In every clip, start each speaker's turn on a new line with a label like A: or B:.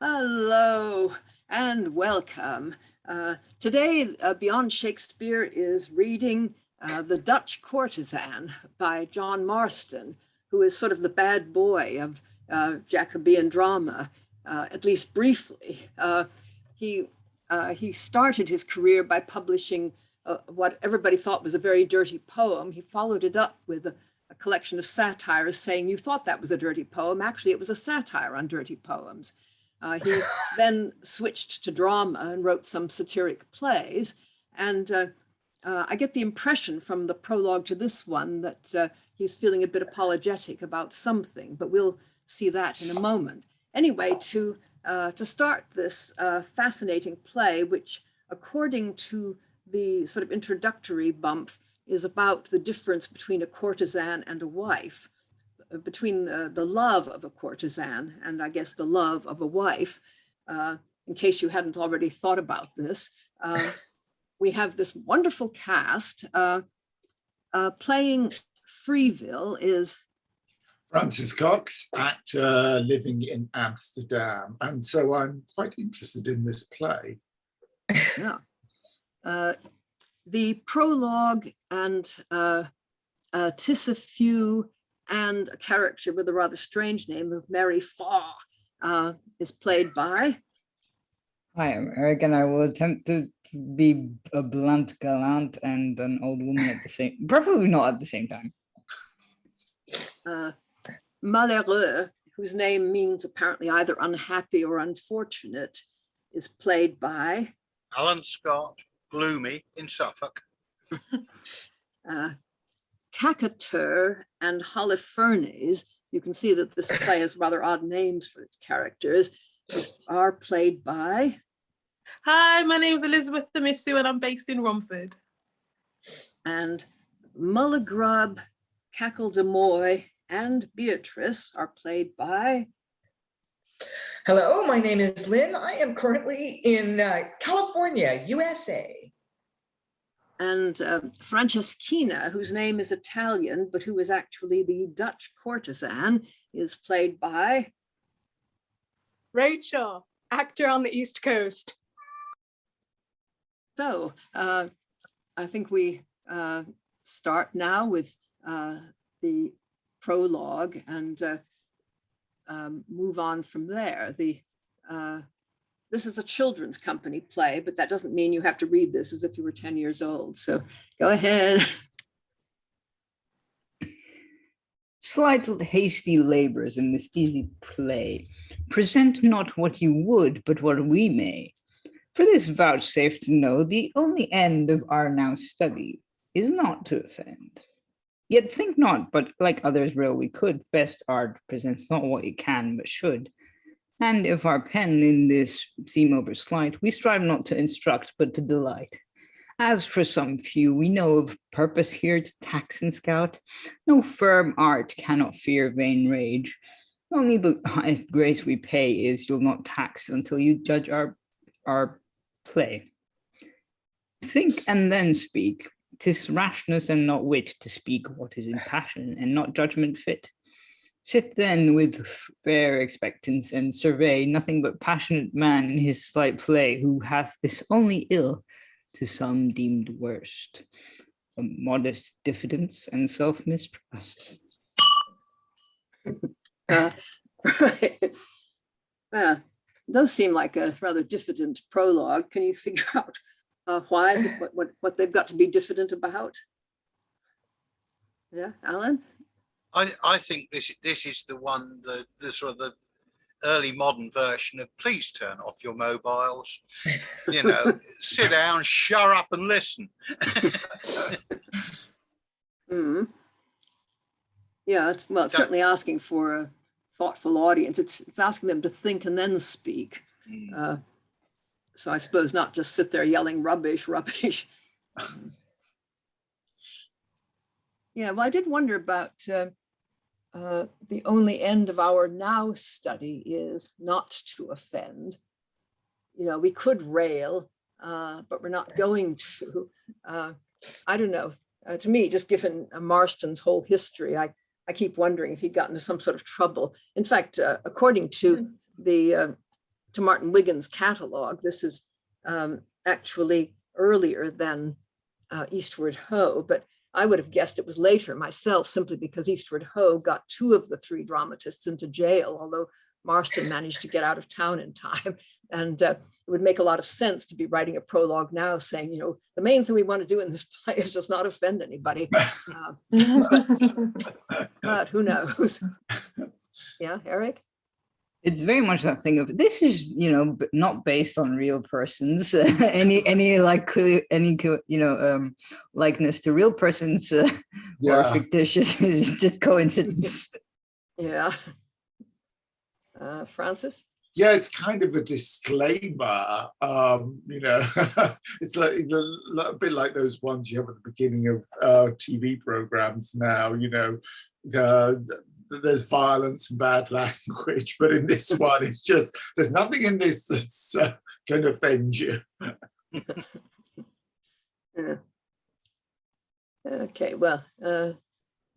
A: Hello and welcome. Today, Beyond Shakespeare is reading The Dutch Courtesan by John Marston, who is sort of the bad boy of Jacobean drama, at least briefly. He started his career by publishing what everybody thought was a very dirty poem. He followed it up with a collection of satires saying, you thought that was a dirty poem. Actually, it was a satire on dirty poems. He then switched to drama and wrote some satiric plays. And I get the impression from the prologue to this one that he's feeling a bit apologetic about something, but we'll see that in a moment. Anyway, to start this fascinating play, which according to the sort of introductory bump is about the difference between a courtesan and a wife, between the love of a courtesan and I guess the love of a wife. In case you hadn't already thought about this, we have this wonderful cast. Playing Freevill is
B: Francis Cox, actor living in Amsterdam. And so I'm quite interested in this play.
A: Yeah. The prologue and Tysefew and a character with a rather strange name of Mary Faw is played by.
C: Hi, I'm Eric, and I will attempt to be a blunt gallant and an old woman at the same, preferably not at the same time.
A: Malheureux, whose name means apparently either unhappy or unfortunate, is played by
D: Alan Scott, gloomy in Suffolk.
A: Caqueteur and Holifernes, you can see that this play has rather odd names for its characters, are played by.
E: Hi, my name is Elizabeth Amisu and I'm based in Romford.
A: And Mulligrub, Cocledemoy, and Beatrice are played by.
F: Hello, my name is Lynn. I am currently in California, USA.
A: And Franceschina, whose name is Italian, but who is actually the Dutch courtesan, is played by.
G: Rachael, actor on the East Coast.
A: So I think we start now with the prologue and move on from there. This is a children's company play, but that doesn't mean you have to read this as if you were 10 years old. So go ahead.
C: Slight hasty labors in this easy play. Present not what you would, but what we may. For this vouchsafe to know, the only end of our now study is not to offend. Yet think not, but like others real we could, best art presents not what it can, but should. And if our pen in this seem over slight, we strive not to instruct, but to delight. As for some few, we know of purpose here to tax and scout. No firm art cannot fear vain rage. Only the highest grace we pay is you'll not tax until you judge our play. Think and then speak. 'Tis rashness and not wit to speak what is in passion and not judgment fit. Sit then with fair expectance and survey nothing but passionate man in his slight play, who hath this only ill, to some deemed worst, a modest diffidence and self-mistrust.
A: Right. It does seem like a rather diffident prologue. Can you figure out why, what they've got to be diffident about? Yeah, Alan?
D: I think this is the one, the sort of the early modern version of please turn off your mobiles. You know, sit down, shut up and listen.
A: Mm. Yeah, it's certainly asking for a thoughtful audience. It's asking them to think and then speak. So I suppose not just sit there yelling rubbish. Yeah, well, I did wonder about the only end of our now study is not to offend. You know, we could rail, but we're not going to. I don't know. To me, just given Marston's whole history, I keep wondering if he'd gotten into some sort of trouble. In fact, according to the to Martin Wigan's catalog. This is actually earlier than Eastward Ho, but I would have guessed it was later myself, simply because Eastward Ho got 2 of the 3 dramatists into jail, although Marston managed to get out of town in time. And it would make a lot of sense to be writing a prologue now saying, you know, the main thing we want to do in this play is just not offend anybody. But who knows? Yeah, Eric?
C: It's very much that thing of, this is, you know, not based on real persons, any likeness to real persons or fictitious is just coincidence.
A: Yeah. Francis?
B: Yeah, it's kind of a disclaimer, you know, it's like a bit like those ones you have at the beginning of TV programs now, you know, there's violence and bad language, but in this one, it's just, there's nothing in this that's going to offend you.
A: Yeah. Okay, well,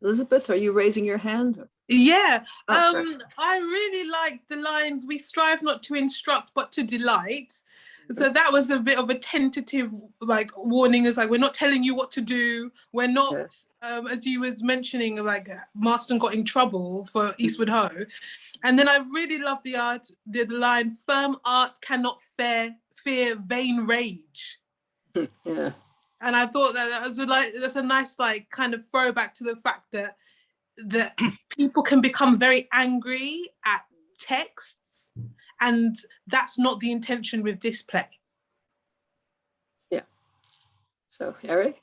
A: Elizabeth, are you raising your hand?
E: Yeah,
A: right.
E: I really like the lines, "We strive not to instruct, but to delight." So that was a bit of a tentative, like, warning. It's like, we're not telling you what to do. We're not,
A: Yes.
E: as you was mentioning, like Marston got in trouble for Eastward Ho. And then I really love the line, "Firm art cannot fear vain rage."
A: Yeah.
E: And I thought that was that's a nice, like, kind of throwback to the fact that people can become very angry at texts, and that's not the intention with this play.
A: Yeah. So, Eric?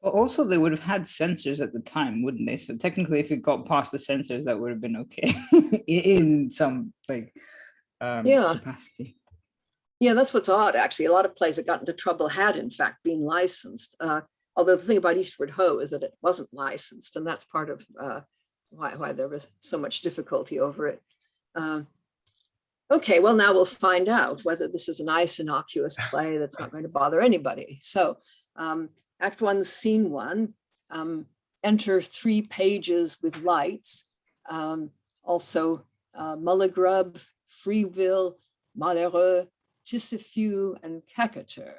C: Well, also, they would have had censors at the time, wouldn't they? So technically, if it got past the censors, that would have been okay in some, like, capacity.
A: Yeah, that's what's odd, actually. A lot of plays that got into trouble had, in fact, been licensed. Although the thing about Eastward Ho is that it wasn't licensed, and that's part of why there was so much difficulty over it. Okay, well, now we'll find out whether this is a nice, innocuous play that's not going to bother anybody. So, Act 1, Scene 1, enter 3 pages with lights. Also, Mulligrub, Freevill, Malheureux, Tysefew, and Caqueteur.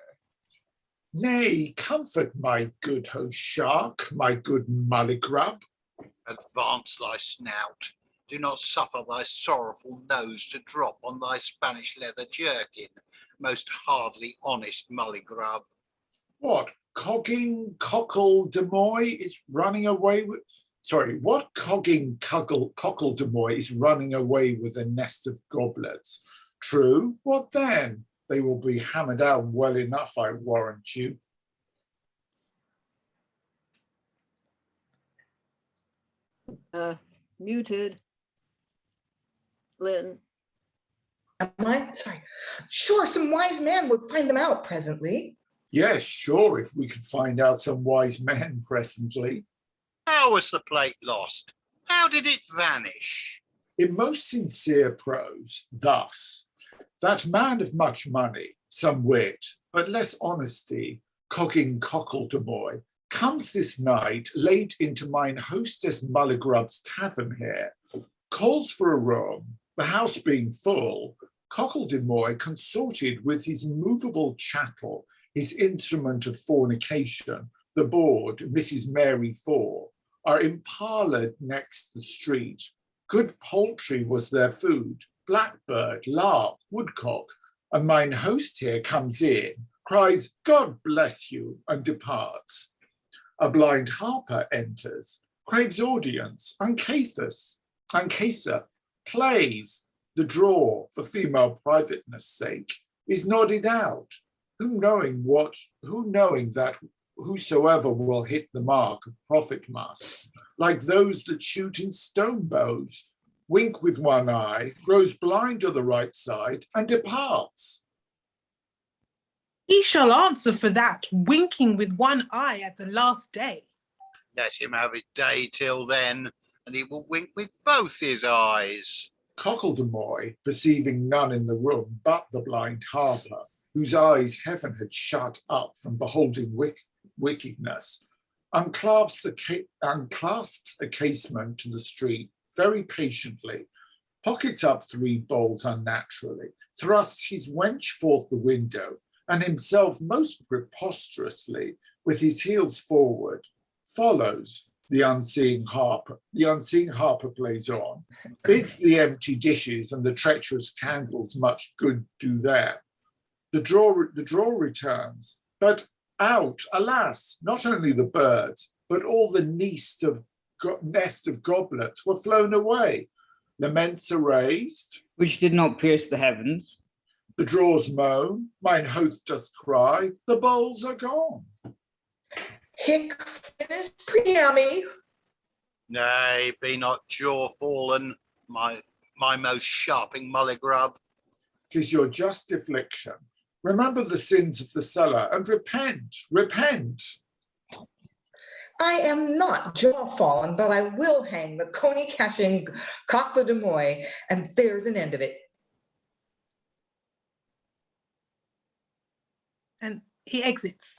B: Nay, comfort my good host Shark, my good Mulligrub.
D: Advance thy snout. Do not suffer thy sorrowful nose to drop on thy Spanish leather jerkin, most hardly honest Mulligrub.
B: What, Cocledemoy is running away with... Sorry, what Cocledemoy is running away with a nest of goblets? True, what then? They will be hammered out well enough, I warrant you.
A: Muted. Lynn.
F: Am I? Sorry. Sure, some wise man would find them out presently.
B: Yes, sure, if we could find out some wise men presently.
D: How was the plate lost? How did it vanish?
B: In most sincere prose, thus, that man of much money, some wit, but less honesty, Cocledemoy, comes this night late into mine hostess Mulligrub's tavern here, calls for a room, the house being full. Cocledemoy consorted with his movable chattel, his instrument of fornication, the board, Mrs. Mary 4, are imparlored next the street. Good poultry was their food, blackbird, lark, woodcock, and mine host here comes in, cries, God bless you, and departs. A blind harper enters, craves audience, uncaseth, plays, the draw for female privateness' sake, is nodded out, who knowing that whosoever will hit the mark of profit must, like those that shoot in stone bows, wink with one eye, grows blind to the right side, and departs.
E: He shall answer for that, winking with one eye at the last day.
D: Let him have his day till then, and he will wink with both his eyes.
B: Cocledemoy, perceiving none in the room but the blind harper, whose eyes heaven had shut up from beholding wickedness, unclasps a casement to the street very patiently, pockets up 3 bowls unnaturally, thrusts his wench forth the window, and himself most preposterously, with his heels forward, follows the unseen harper. The unseen harper plays on, bids the empty dishes and the treacherous candles much good do there. The drawer returns, but out, alas, not only the birds, but all the nest of goblets were flown away. Laments are raised,
C: which did not pierce the heavens.
B: The drawers moan, mine host doth cry, the bowls are gone.
F: Hic finis preami.
D: Nay, be not jaw fallen, my most sharping Mulligrub.
B: 'Tis your just affliction. Remember the sins of the cellar and repent, repent.
F: I am not jaw fallen, but I will hang the coney caching Cocledemoy, and there's an end of it.
E: And he exits.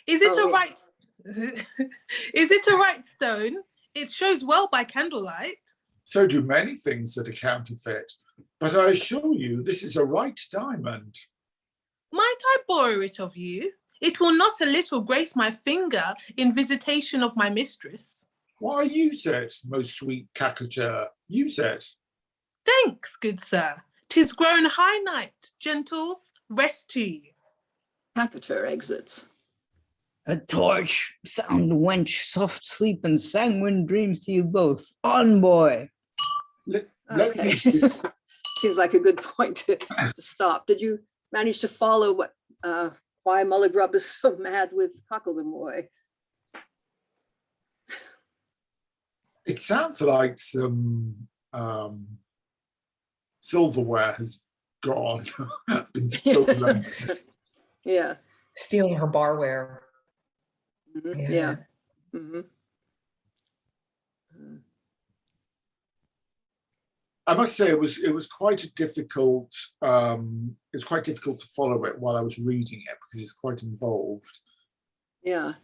E: Is it a right? Is it a right stone? It shows well by candlelight.
B: So do many things that are counterfeit, but I assure you this is a right diamond.
E: Might I borrow it of you? It will not a little grace my finger in visitation of my mistress.
B: Why, use it, most sweet Caqueteur, use it.
E: Thanks, good sir. 'Tis grown high night, gentles, rest to you.
A: Caqueteur exits.
C: A torch, sound wench, soft sleep, and sanguine dreams to you both. On, boy.
B: Let
A: Okay.
B: me
A: Seems like a good point to stop. Did you manage to follow why Mulligrub is so mad with Cocledemoy?
B: It sounds like some silverware has gone, been stolen.
A: Yeah.
F: Stealing her barware.
A: Mhm. Yeah. Mhm.
B: I must say it was quite a difficult. It was quite difficult to follow it while I was reading it because it's quite involved.
A: Yeah.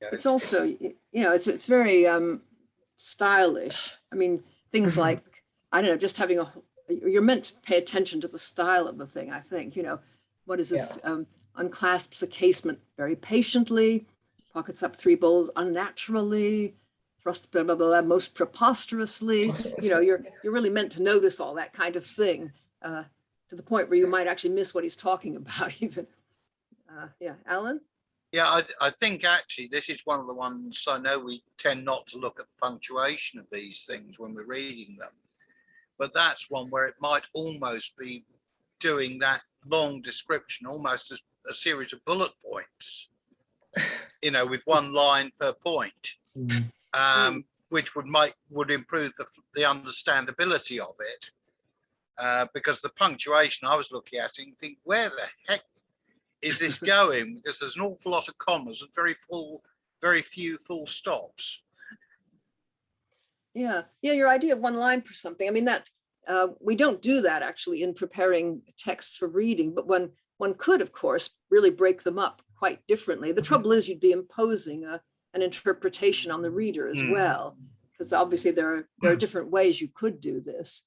A: It's also, it's very stylish. I mean, things like, I don't know, just having you're meant to pay attention to the style of the thing, I think. What is this? Unclasps a casement very patiently, pockets up 3 bowls unnaturally, thrusts blah, blah, blah, most preposterously. You're really meant to notice all that kind of thing to the point where you might actually miss what he's talking about even. Yeah, Alan?
D: Yeah, I think actually this is one of the ones I know we tend not to look at the punctuation of these things when we're reading them, but that's one where it might almost be doing that long description, almost as a series of bullet points, with one line per point, which would improve the understandability of it, because the punctuation I was looking at and think, where the heck is this going? Because there's an awful lot of commas and very few full stops.
A: Yeah, your idea of one line for something. I mean, that we don't do that actually in preparing texts for reading, but one could, of course, really break them up quite differently. The trouble is you'd be imposing an interpretation on the reader as well, because obviously there are different ways you could do this.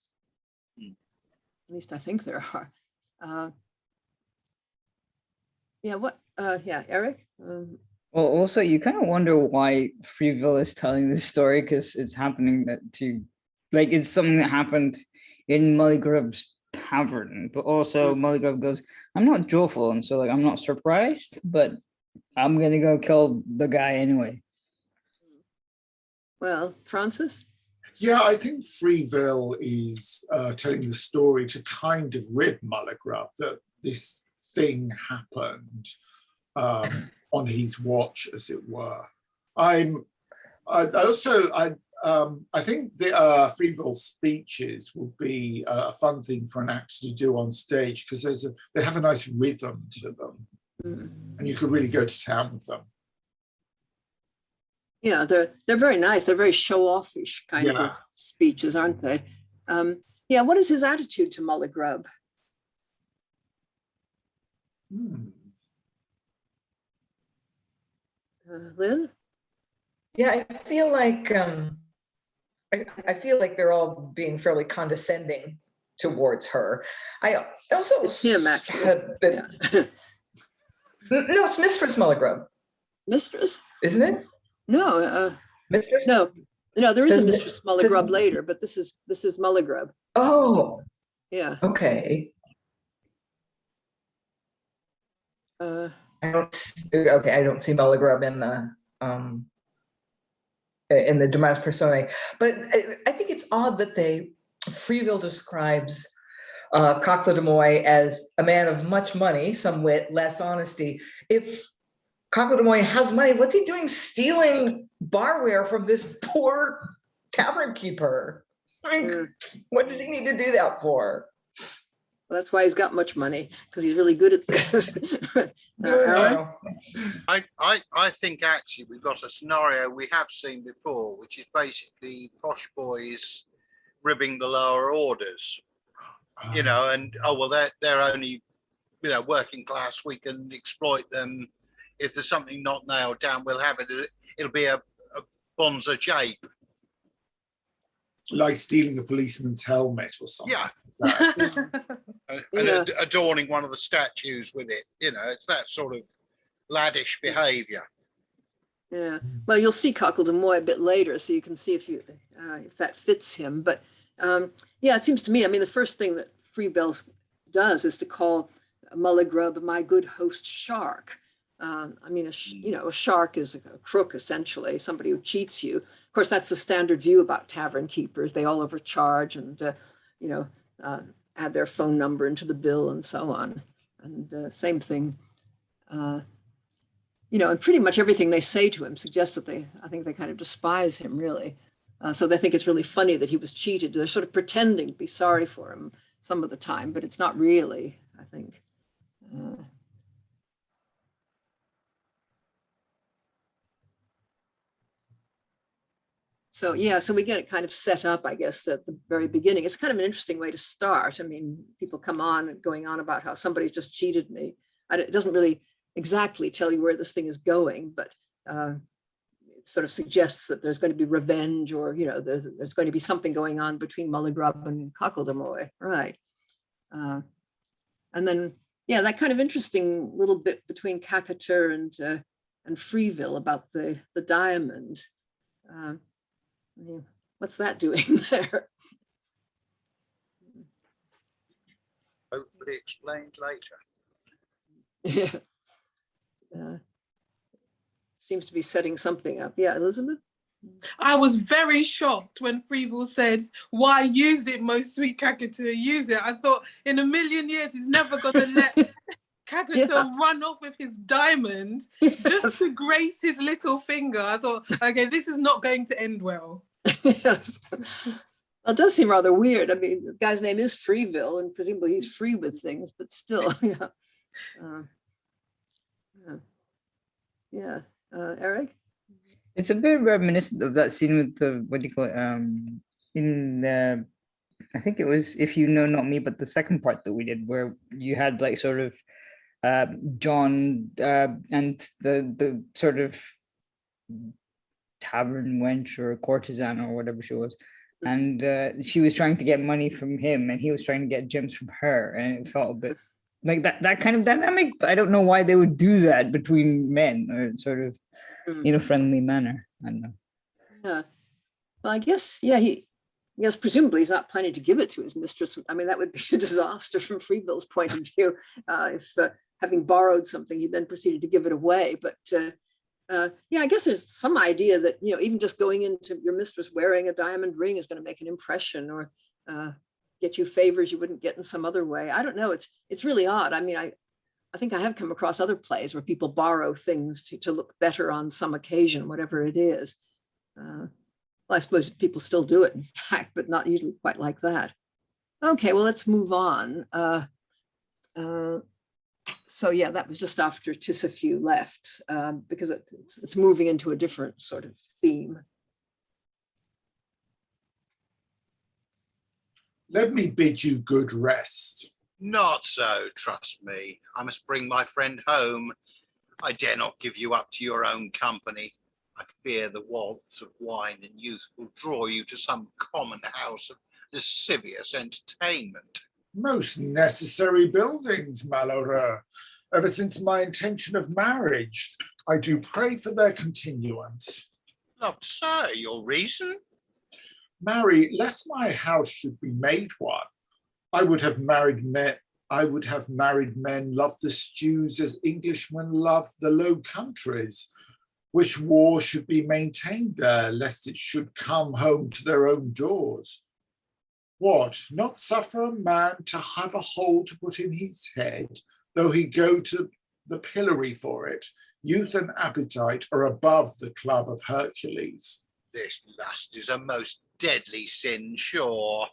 A: At least I think there are. Eric?
C: Well, also, you kind of wonder why Freevill is telling this story, because it's happening it's something that happened in Mulligrub's tavern, but also Mulligrub goes, I'm not joyful, and so I'm not surprised, but I'm gonna go kill the guy anyway.
A: Well, Francis?
B: Yeah, I think Freevill is telling the story to kind of rid Mulligrub that this thing happened on his watch, as it were. I think the Freevill's speeches would be a fun thing for an actor to do on stage, because they have a nice rhythm to them, and you could really go to town with them.
A: Yeah, they're very nice. They're very show-offish kinds of speeches, aren't they? What is his attitude to Mulligrub? Lynn?
F: Yeah, I feel like I feel like they're all being fairly condescending towards her. I also
A: It's him, actually.
F: had been,
A: Yeah.
F: no, it's Mistress Mulligrub,
A: Mistress?
F: isn't it?
A: No,
F: Mistress?
A: no, there is
F: Says
A: a
F: mi-
A: Mistress
F: says-
A: Mulligrub later, but this is Mulligrub.
F: Oh,
A: Yeah.
F: okay.
A: Uh,
F: I don't see Mulligrub in the Dramatis Personae, but I think it's odd that Freevill describes Cocledemoy as a man of much money, some wit, less honesty. If Cocledemoy has money, what's he doing stealing barware from this poor tavern keeper? I mean,
A: yeah.
F: what does he need to do that for?
A: Well, that's why he's got much money, because he's really good at this. Aaron?
D: I think actually we've got a scenario we have seen before, which is basically posh boys ribbing the lower orders, you know, and they're only, you know, working class. We can exploit them. If there's something not nailed down, we'll have it. It'll be a bonza jape.
B: Like stealing a policeman's helmet or something.
D: Yeah.
B: Like that.
D: And
A: Yeah.
D: adorning one of the statues with it. You know, it's that sort of laddish behaviour.
A: Yeah, well, you'll see Cocledemoy a bit later, so you can see if that fits him. But yeah, it seems to me, I mean, the first thing that Freevill does is to call Mulligrub my good host shark. I mean, a shark is a crook, essentially, somebody who cheats you. Of course, that's the standard view about tavern keepers. They all overcharge and, add their phone number into the bill and so on. And same thing, and pretty much everything they say to him suggests that I think they kind of despise him, really. So they think it's really funny that he was cheated. They're sort of pretending to be sorry for him some of the time, but it's not really, I think. So yeah, so we get it kind of set up, I guess, at the very beginning. It's kind of an interesting way to start. I mean, people come on and going on about how somebody's just cheated me. It doesn't really exactly tell you where this thing is going, but it sort of suggests that there's going to be revenge, or there's going to be something going on between Mulligrub and Cocledemoy, right? And then that kind of interesting little bit between Caqueteur and Freevill about the diamond. What's that doing there?
D: Hopefully explained later.
A: Yeah. Seems to be setting something up. Yeah, Elizabeth?
E: I was very shocked when Freevill said, "Why use it, most sweet Caqueteur, use it." I thought in a million years he's never going to let Caqueteur run off with his diamond just to grace his little finger. I thought, okay, this is not going to end well.
A: Yes. Well, it does seem rather weird. I mean, the guy's name is Freevill, and presumably he's free with things, but still, Eric?
C: It's a bit reminiscent of that scene with the, what do you call it? In the, I think it was If You Know Not Me, but the second part that we did, where you had like sort of John and the sort of tavern wench or courtesan or whatever she was, and she was trying to get money from him, and he was trying to get gems from her, and it felt a bit like that kind of dynamic. But I don't know why they would do that between men, or sort of in a friendly manner. I don't know.
A: Yeah. Well, I guess, presumably he's not planning to give it to his mistress. I mean, that would be a disaster from Freeville's point of view. If having borrowed something, he then proceeded to give it away. But I guess there's some idea that, even just going into your mistress wearing a diamond ring is going to make an impression, or get you favors you wouldn't get in some other way. I don't know. It's really odd. I mean, I think I have come across other plays where people borrow things to look better on some occasion, whatever it is. Well, I suppose people still do it, in fact, but not usually quite like that. Okay, well, let's move on. So that was just after Tysefew left, because it's moving into a different sort of theme.
B: Let me bid you good rest.
D: Not so, trust me. I must bring my friend home. I dare not give you up to your own company. I fear the waltz of wine and youth will draw you to some common house of lascivious entertainment.
B: Most necessary buildings, Malheureux. Ever since my intention of marriage, I do pray for their continuance.
D: Lord, sir, your reason?
B: Marry, lest my house should be made one, I would have married men love the stews as Englishmen love the Low Countries. Which war should be maintained there, lest it should come home to their own doors. What, not suffer a man to have a hole to put in his head, though he go to the pillory for it? Youth and appetite are above the club of Hercules.
D: This lust is a most deadly sin, sure.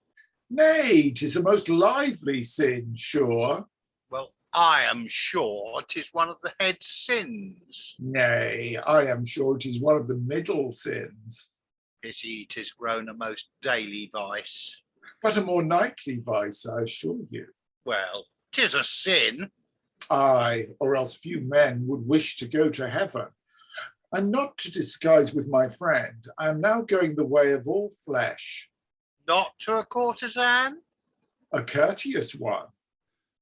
B: Nay, 'tis a most lively sin, sure.
D: Well, I am sure 'tis one of the head sins.
B: Nay, I am sure it is one of the middle sins.
D: Pity 'tis grown a most daily vice.
B: But a more nightly vice, I assure you.
D: Well, 'tis a sin.
B: Aye, or else few men would wish to go to heaven. And not to disguise with my friend, I am now going the way of all flesh.
D: Not to a courtesan?
B: A courteous one,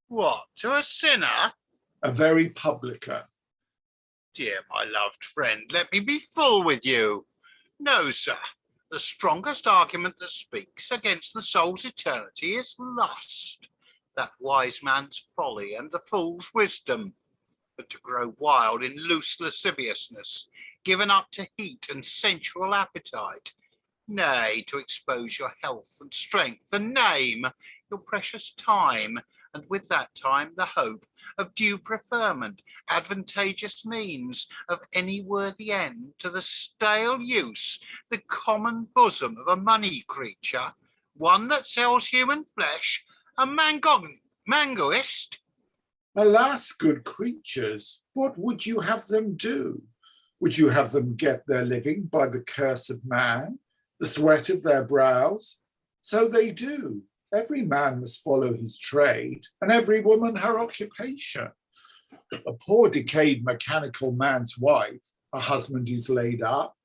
D: What, to a sinner?
B: a very publican.
D: Dear my loved friend, let me be full with you. No, sir, the strongest argument that speaks against the soul's eternity is lust, that wise man's folly and the fool's wisdom. But to grow wild in loose lasciviousness, given up to heat and sensual appetite, nay, to expose your health and strength and name, your precious time, and with that time the hope of due preferment, advantageous means of any worthy end to the stale use, the common bosom of a money creature, one that sells human flesh, a mangoist.
B: Alas, good creatures, what would you have them do? Would you have them get their living by the curse of man, the sweat of their brows? So they do. Every man must follow his trade, and every woman her occupation. A poor decayed mechanical man's wife, her husband is laid up.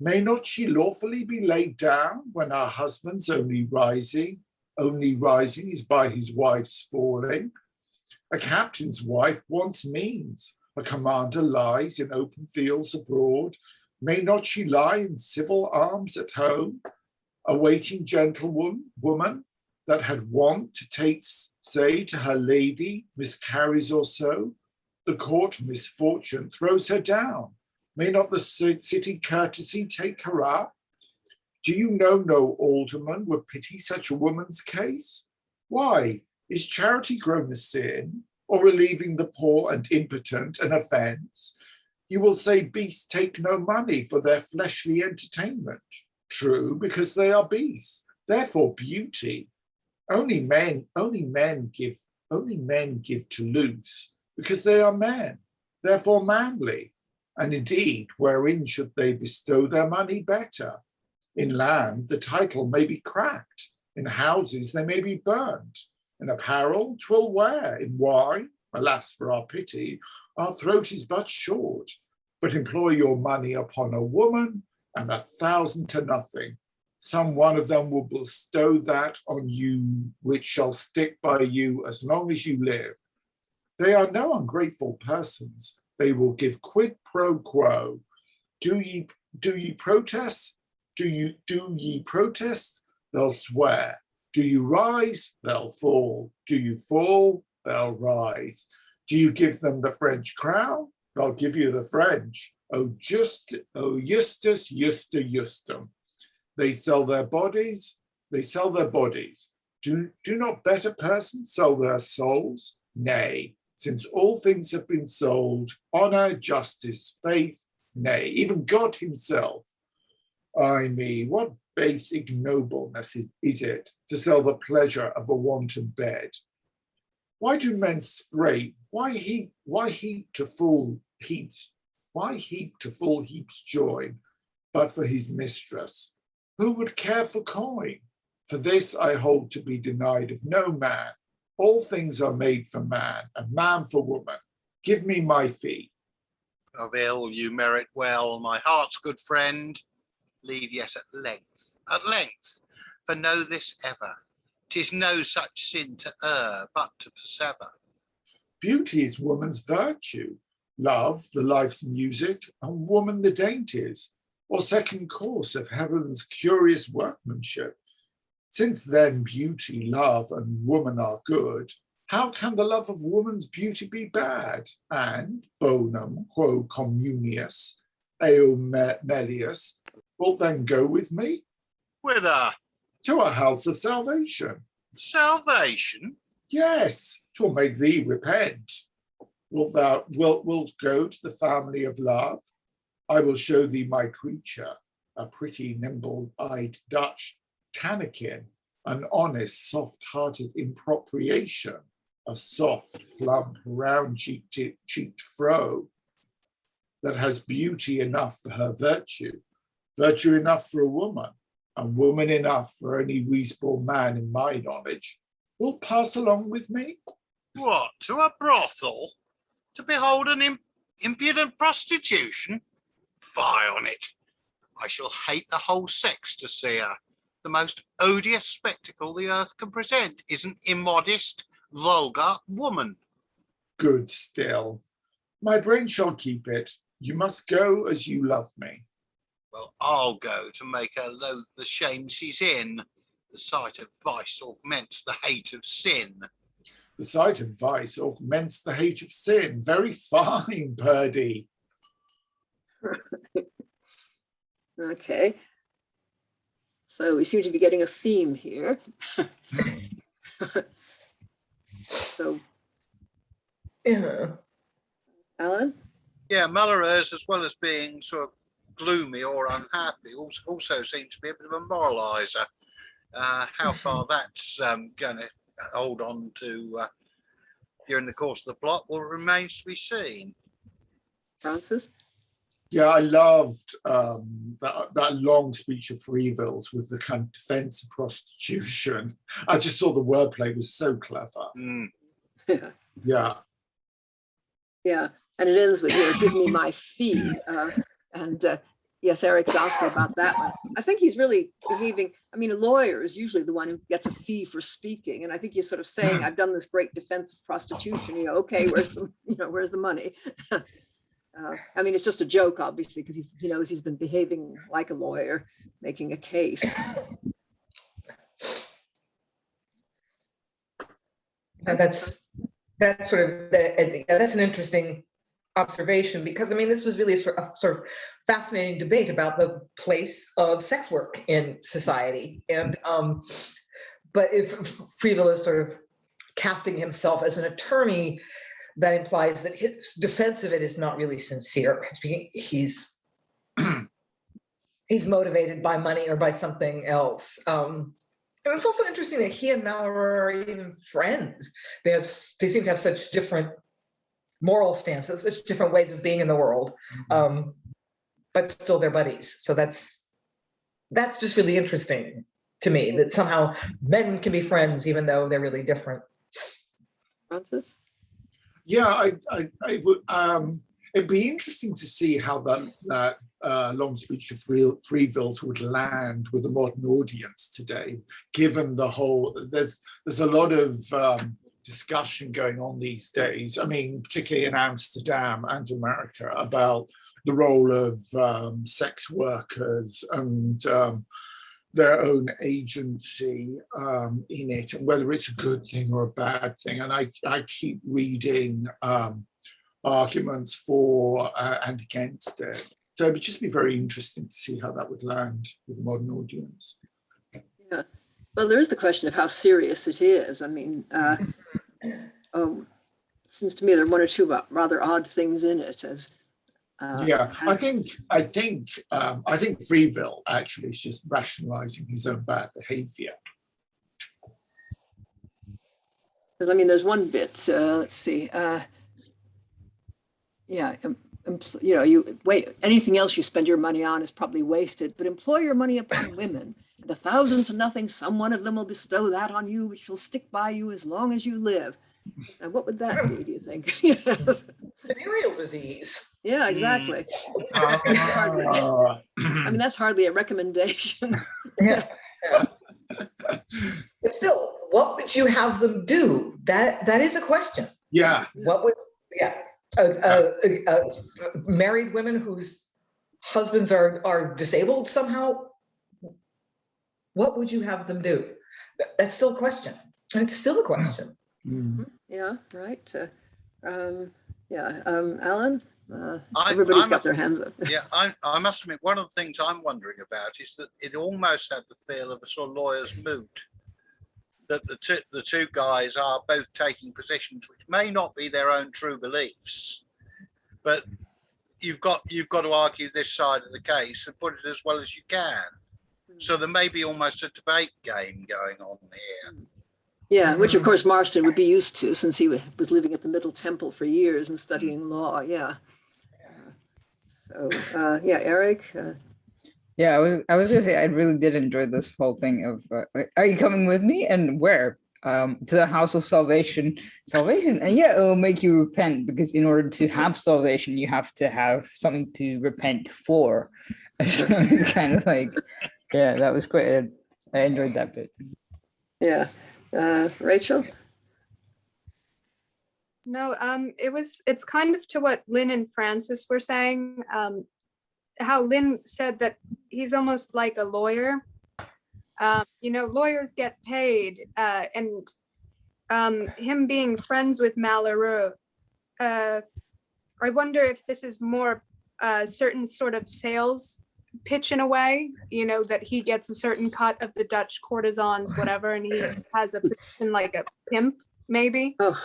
B: May not she lawfully be laid down when her husband's only rising is by his wife's falling? A captain's wife wants means. A commander lies in open fields abroad. May not she lie in civil arms at home? A waiting gentlewoman that had wont to say to her lady, miscarries or so, the court misfortune throws her down. May not the city courtesy take her up? Do you know no alderman would pity such a woman's case? Why, is charity grown a sin, or relieving the poor and impotent an offence? You will say beasts take no money for their fleshly entertainment. True, because they are beasts, therefore beauty. Only men give to loose, because they are men, therefore manly. And indeed, wherein should they bestow their money better? In land, the title may be cracked. In houses, they may be burnt. In apparel, 'twill wear. In wine, alas for our pity, our throat is but short. But employ your money upon a woman, and 1,000 to nothing. Some one of them will bestow that on you, which shall stick by you as long as you live. They are no ungrateful persons. They will give quid pro quo. Do ye protest? Do ye protest? They'll swear. Do you rise? They'll fall. Do you fall? They'll rise. Do you give them the French crown? They'll give you the French. Oh, justus, justa, justum. They sell their bodies. Do not better persons sell their souls? Nay, since all things have been sold, honor, justice, faith, nay, even God himself. Ay me, what base ignobleness is it to sell the pleasure of a wanton bed? Why do men scrape? Why heap to full heaps joy, but for his mistress? Who would care for coin? For this I hold to be denied of no man. All things are made for man, and man for woman. Give me my fee.
D: Of ill you merit well, my heart's good friend. Leave yet at length, for know this ever, 'tis no such sin to err, but to persever.
B: Beauty is woman's virtue, love the life's music, and woman the dainties, or second course of heaven's curious workmanship. Since then beauty, love, and woman are good, how can the love of woman's beauty be bad? And bonum quo communius, eo melius, wilt then go with me?
D: Whither?
B: To a house of salvation.
D: Salvation?
B: Yes, 'twill make thee repent. Wilt go to the family of love? I will show thee my creature, a pretty nimble-eyed Dutch Tannikin, an honest, soft-hearted impropriation, a soft, plump, round-cheeked fro that has beauty enough for her virtue enough for a woman, and woman enough for any weasborn man in my knowledge. Will pass along with me?
D: What, to a brothel? To behold an impudent prostitution? Fie on it. I shall hate the whole sex to see her. The most odious spectacle the earth can present is an immodest, vulgar woman.
B: Good still. My brain shall keep it. You must go as you love me.
D: Well, I'll go to make her loathe the shame she's in. The sight of vice augments the hate of sin.
B: The sight of vice augments the hate of sin. Very fine, Purdy.
A: Okay. So we seem to be getting a theme here. So,
F: Yeah.
A: Alan?
D: Yeah, Malheureux, as well as being sort of gloomy or unhappy, also seems to be a bit of a moraliser. How far that's going to hold on to during the course of the plot will remain to be seen.
A: Francis?
B: Yeah, I loved that long speech of Freevill's with the kind of defense of prostitution. I just thought the wordplay was so clever.
D: Mm.
B: Yeah.
A: Yeah, and it ends with, give me my fee. Yes, Eric's asking about that one. I think he's really behaving. I mean, a lawyer is usually the one who gets a fee for speaking. And I think he's sort of saying, I've done this great defense of prostitution, okay, where's the money? I mean, it's just a joke, obviously, because he knows he's been behaving like a lawyer, making a case.
F: And that's sort of, that's an interesting observation, because I mean, this was really a sort of fascinating debate about the place of sex work in society. And but if Freevill is sort of casting himself as an attorney, that implies that his defense of it is not really sincere. He's motivated by money or by something else. And it's also interesting that he and Malheureux are even friends. They seem to have such different moral stances, such different ways of being in the world, but still they're buddies. So that's just really interesting to me, that somehow men can be friends even though they're really different.
A: Francis?
B: Yeah, I would. It'd be interesting to see how that long speech of Freevill's would land with a modern audience today, given the whole. There's a lot of discussion going on these days. I mean, particularly in Amsterdam and America, about the role of sex workers and their own agency in it, and whether it's a good thing or a bad thing. And I keep reading arguments for and against it. So it would just be very interesting to see how that would land with a modern audience.
A: Yeah, well, there is the question of how serious it is. I mean, it seems to me there are one or two rather odd things in it.
B: I think Freevill actually is just rationalizing his own bad behavior.
A: Because I mean, there's one bit. Let's see. You wait. Anything else you spend your money on is probably wasted. But employ your money upon women, and 1,000 to nothing, some one of them will bestow that on you, which will stick by you as long as you live. And what would that be? Do you think? Yes.
F: Venereal disease.
A: Yeah, exactly.
B: Ah.
A: I mean, that's hardly a recommendation.
F: Yeah. But still, what would you have them do? That is a question.
B: Yeah.
F: What would married women whose husbands are disabled somehow? What would you have them do? That's still a question. It's still a question.
A: Yeah, right. Alan, everybody's got their hands up.
D: Yeah, I must admit, one of the things I'm wondering about is that it almost had the feel of a sort of lawyer's moot. That the two guys are both taking positions which may not be their own true beliefs, but you've got to argue this side of the case and put it as well as you can. So there may be almost a debate game going on here.
A: Yeah, which of course Marston would be used to since he was living at the Middle Temple for years and studying law. Yeah. Eric.
C: Yeah, I was gonna say I really did enjoy this whole thing of are you coming with me and where? To the house of salvation, and yeah, it'll make you repent, because in order to have salvation, you have to have something to repent for. So it's kind of like, yeah, that was great. I enjoyed that bit.
A: Yeah, Rachael.
G: No, it's kind of to what Lynn and Francis were saying. How Lynn said that he's almost like a lawyer. Lawyers get paid, and him being friends with Malheureux, I wonder if this is more a certain sort of sales pitch in a way, that he gets a certain cut of the Dutch courtesans, whatever, and he has a position like a pimp, maybe.
A: Oh,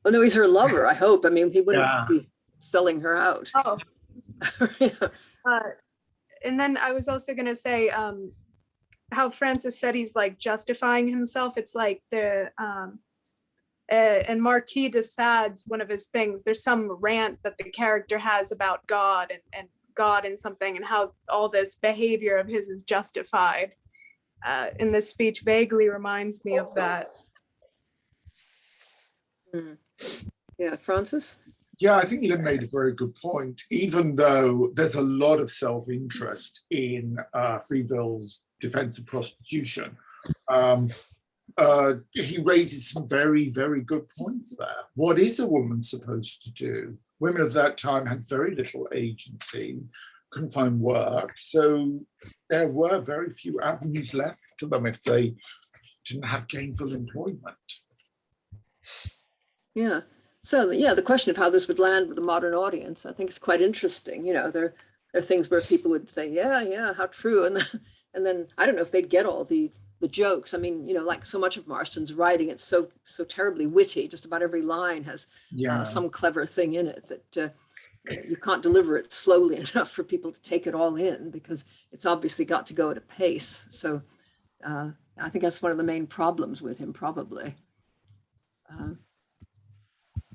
A: well, no, he's her lover, I hope. I mean, he wouldn't be selling her out.
G: Oh.
A: Yeah.
G: And then I was also going to say how Francis said he's like justifying himself. It's like and Marquis de Sade's one of his things. There's some rant that the character has about God and God and something, and how all this behavior of his is justified. In this speech vaguely reminds me of that.
A: Yeah, Francis?
B: Yeah, I think Lynn made a very good point. Even though there's a lot of self-interest in Freevill's defense of prostitution, he raises some very, very good points there. What is a woman supposed to do? Women of that time had very little agency, couldn't find work, so there were very few avenues left to them if they didn't have gainful employment. Yeah.
A: So the question of how this would land with a modern audience, I think is quite interesting. There are things where people would say, yeah, how true, and then I don't know if they'd get all the jokes. I mean, like so much of Marston's writing, it's so terribly witty. Just about every line has some clever thing in it that you can't deliver it slowly enough for people to take it all in, because it's obviously got to go at a pace. So I think that's one of the main problems with him, probably.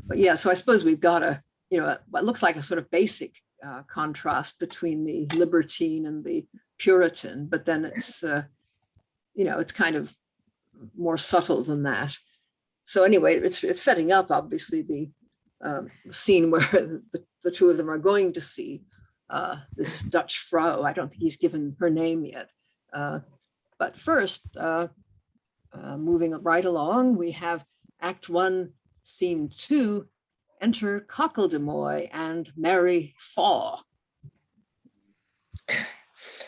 A: But yeah, so I suppose we've got what looks like a sort of basic contrast between the libertine and the Puritan, but then it's, it's kind of more subtle than that. So anyway, it's setting up, obviously, the scene where the two of them are going to see this Dutch vrouw. I don't think he's given her name yet. But first, moving right along, we have Act 1, Scene 2, enter Cocledemoy and Mary Faw.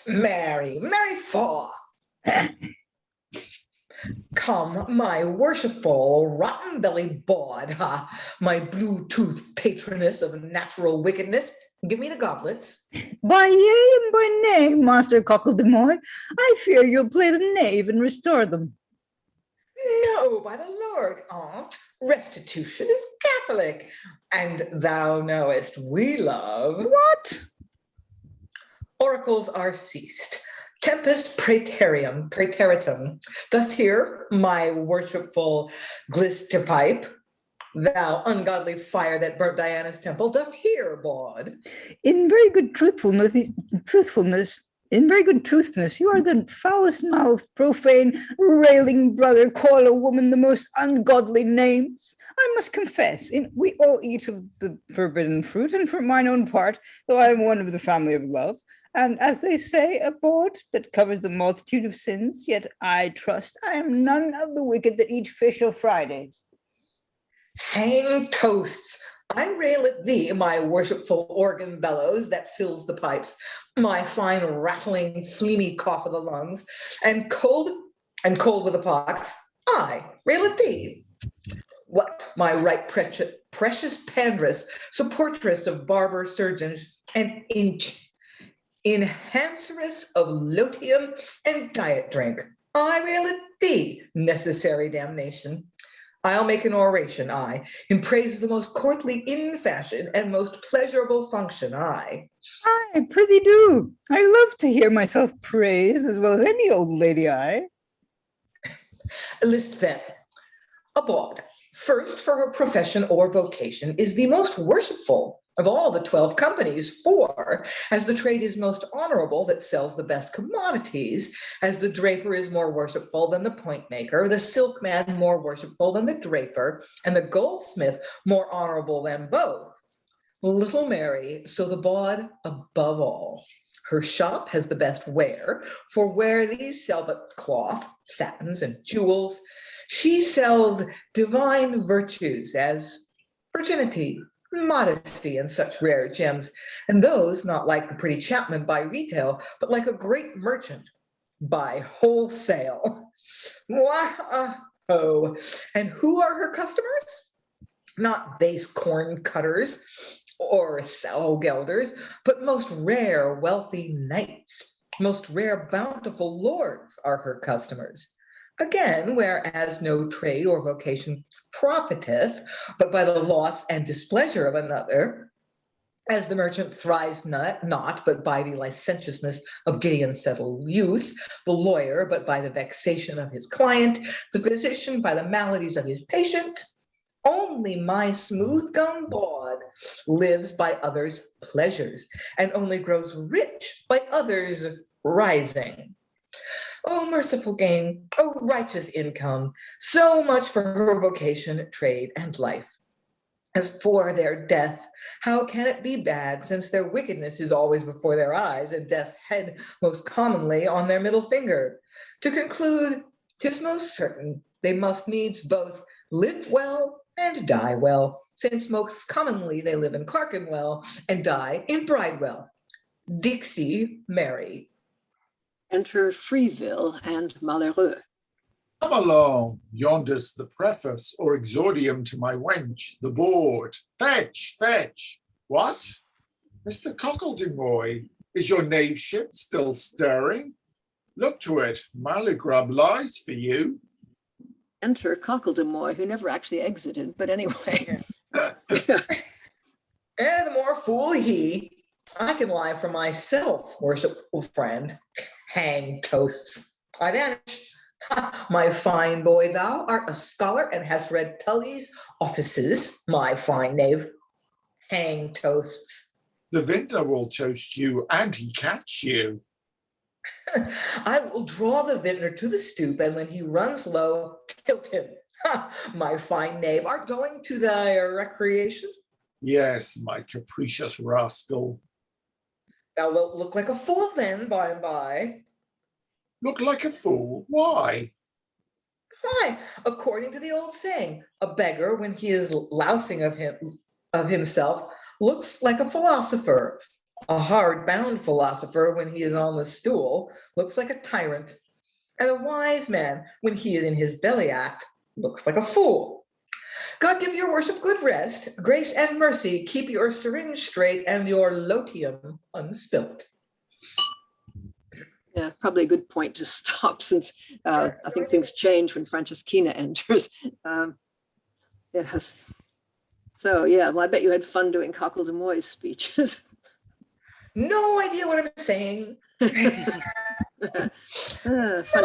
F: Mary Faw. Come, my worshipful rotten-bellied bawd, my blue-toothed patroness of natural wickedness, give me the goblets.
C: By yea and by nay, Master Cocledemoy, I fear you'll play the knave and restore them.
F: No, by the Lord, aunt, restitution is Catholic, and thou knowest we love.
C: What?
F: Oracles are ceased. Tempest praeteritum. Dost hear, my worshipful glistipipe? Thou ungodly fire that burnt Diana's temple, dost hear, bawd?
C: In very good truthfulness, In very good truthness, you are the foulest-mouthed, profane, railing brother, call a woman the most ungodly names. I must confess, we all eat of the forbidden fruit, and for mine own part, though I am one of the family of love, and as they say, a board that covers the multitude of sins, yet I trust I am none of the wicked that eat fish o' Fridays.
F: Hang toasts! I rail at thee, my worshipful organ bellows that fills the pipes, my fine rattling, phlegmy cough of the lungs, and cold with the pox. I rail at thee. What, my right precious Pandress, supportress of barber surgeons, and enhanceress of lotium and diet drink. I rail at thee, necessary damnation. I'll make an oration, in praise of the most courtly in fashion and most pleasurable function,
C: Aye, prithee do. I love to hear myself praised as well as any old lady,
F: List then. A bawd, first for her profession or vocation, is the most worshipful of all the 12 companies, for as the trade is most honorable that sells the best commodities, as the draper is more worshipful than the point maker, the silkman more worshipful than the draper, and the goldsmith more honorable than both. Little Mary, so the bawd above all. Her shop has the best ware, for where these sell but cloth, satins, and jewels, she sells divine virtues as virginity, modesty, and such rare gems, and those not like the pretty chapman by retail, but like a great merchant by wholesale. Oh, and who are her customers? Not base corn cutters or sow gelders, but most rare wealthy knights, most rare bountiful lords are her customers. Again, whereas no trade or vocation profiteth, but by the loss and displeasure of another, as the merchant thrives not but by the licentiousness of giddy and settled youth, the lawyer but by the vexation of his client, the physician by the maladies of his patient, only my smooth-gum bawd lives by others' pleasures, and only grows rich by others' rising. Oh, merciful gain, oh, righteous income, so much for her vocation, trade, and life. As for their death, how can it be bad, since their wickedness is always before their eyes, and death's head most commonly on their middle finger? To conclude, 'tis most certain they must needs both live well and die well, since most commonly they live in Clerkenwell and die in Bridewell. Dixie, Mary.
A: Enter Freevill and Malheureux.
B: Come along, yonder's the preface or exordium to my wench, the board. Fetch, fetch. What? Mr. Cocledemoy, is your knave ship still stirring? Look to it, Mulligrub lies for you.
A: Enter Cocledemoy, who never actually exited, but anyway.
F: And the more fool he, I can lie for myself, worshipful friend. Hang toasts. I vanish. My fine boy, thou art a scholar and hast read Tully's offices, my fine knave. Hang toasts.
B: The vintner will toast you and he catch you.
F: I will draw the vintner to the stoop, and when he runs low, tilt him. My fine knave, art going to thy recreation?
B: Yes, my capricious rascal.
F: Thou wilt look like a fool then, by and by.
B: Look like a fool? Why?
F: Why, according to the old saying, a beggar, when he is lousing of himself, looks like a philosopher. A hard-bound philosopher, when he is on the stool, looks like a tyrant. And a wise man, when he is in his belly act, looks like a fool. God give your worship good rest, grace and mercy, keep your syringe straight and your lotium unspilt.
A: Yeah, probably a good point to stop, since I think things change when Franceschina enters. Yes. So yeah, well, I bet you had fun doing Cocledemoy's speeches.
F: No idea what I'm saying.
A: Funny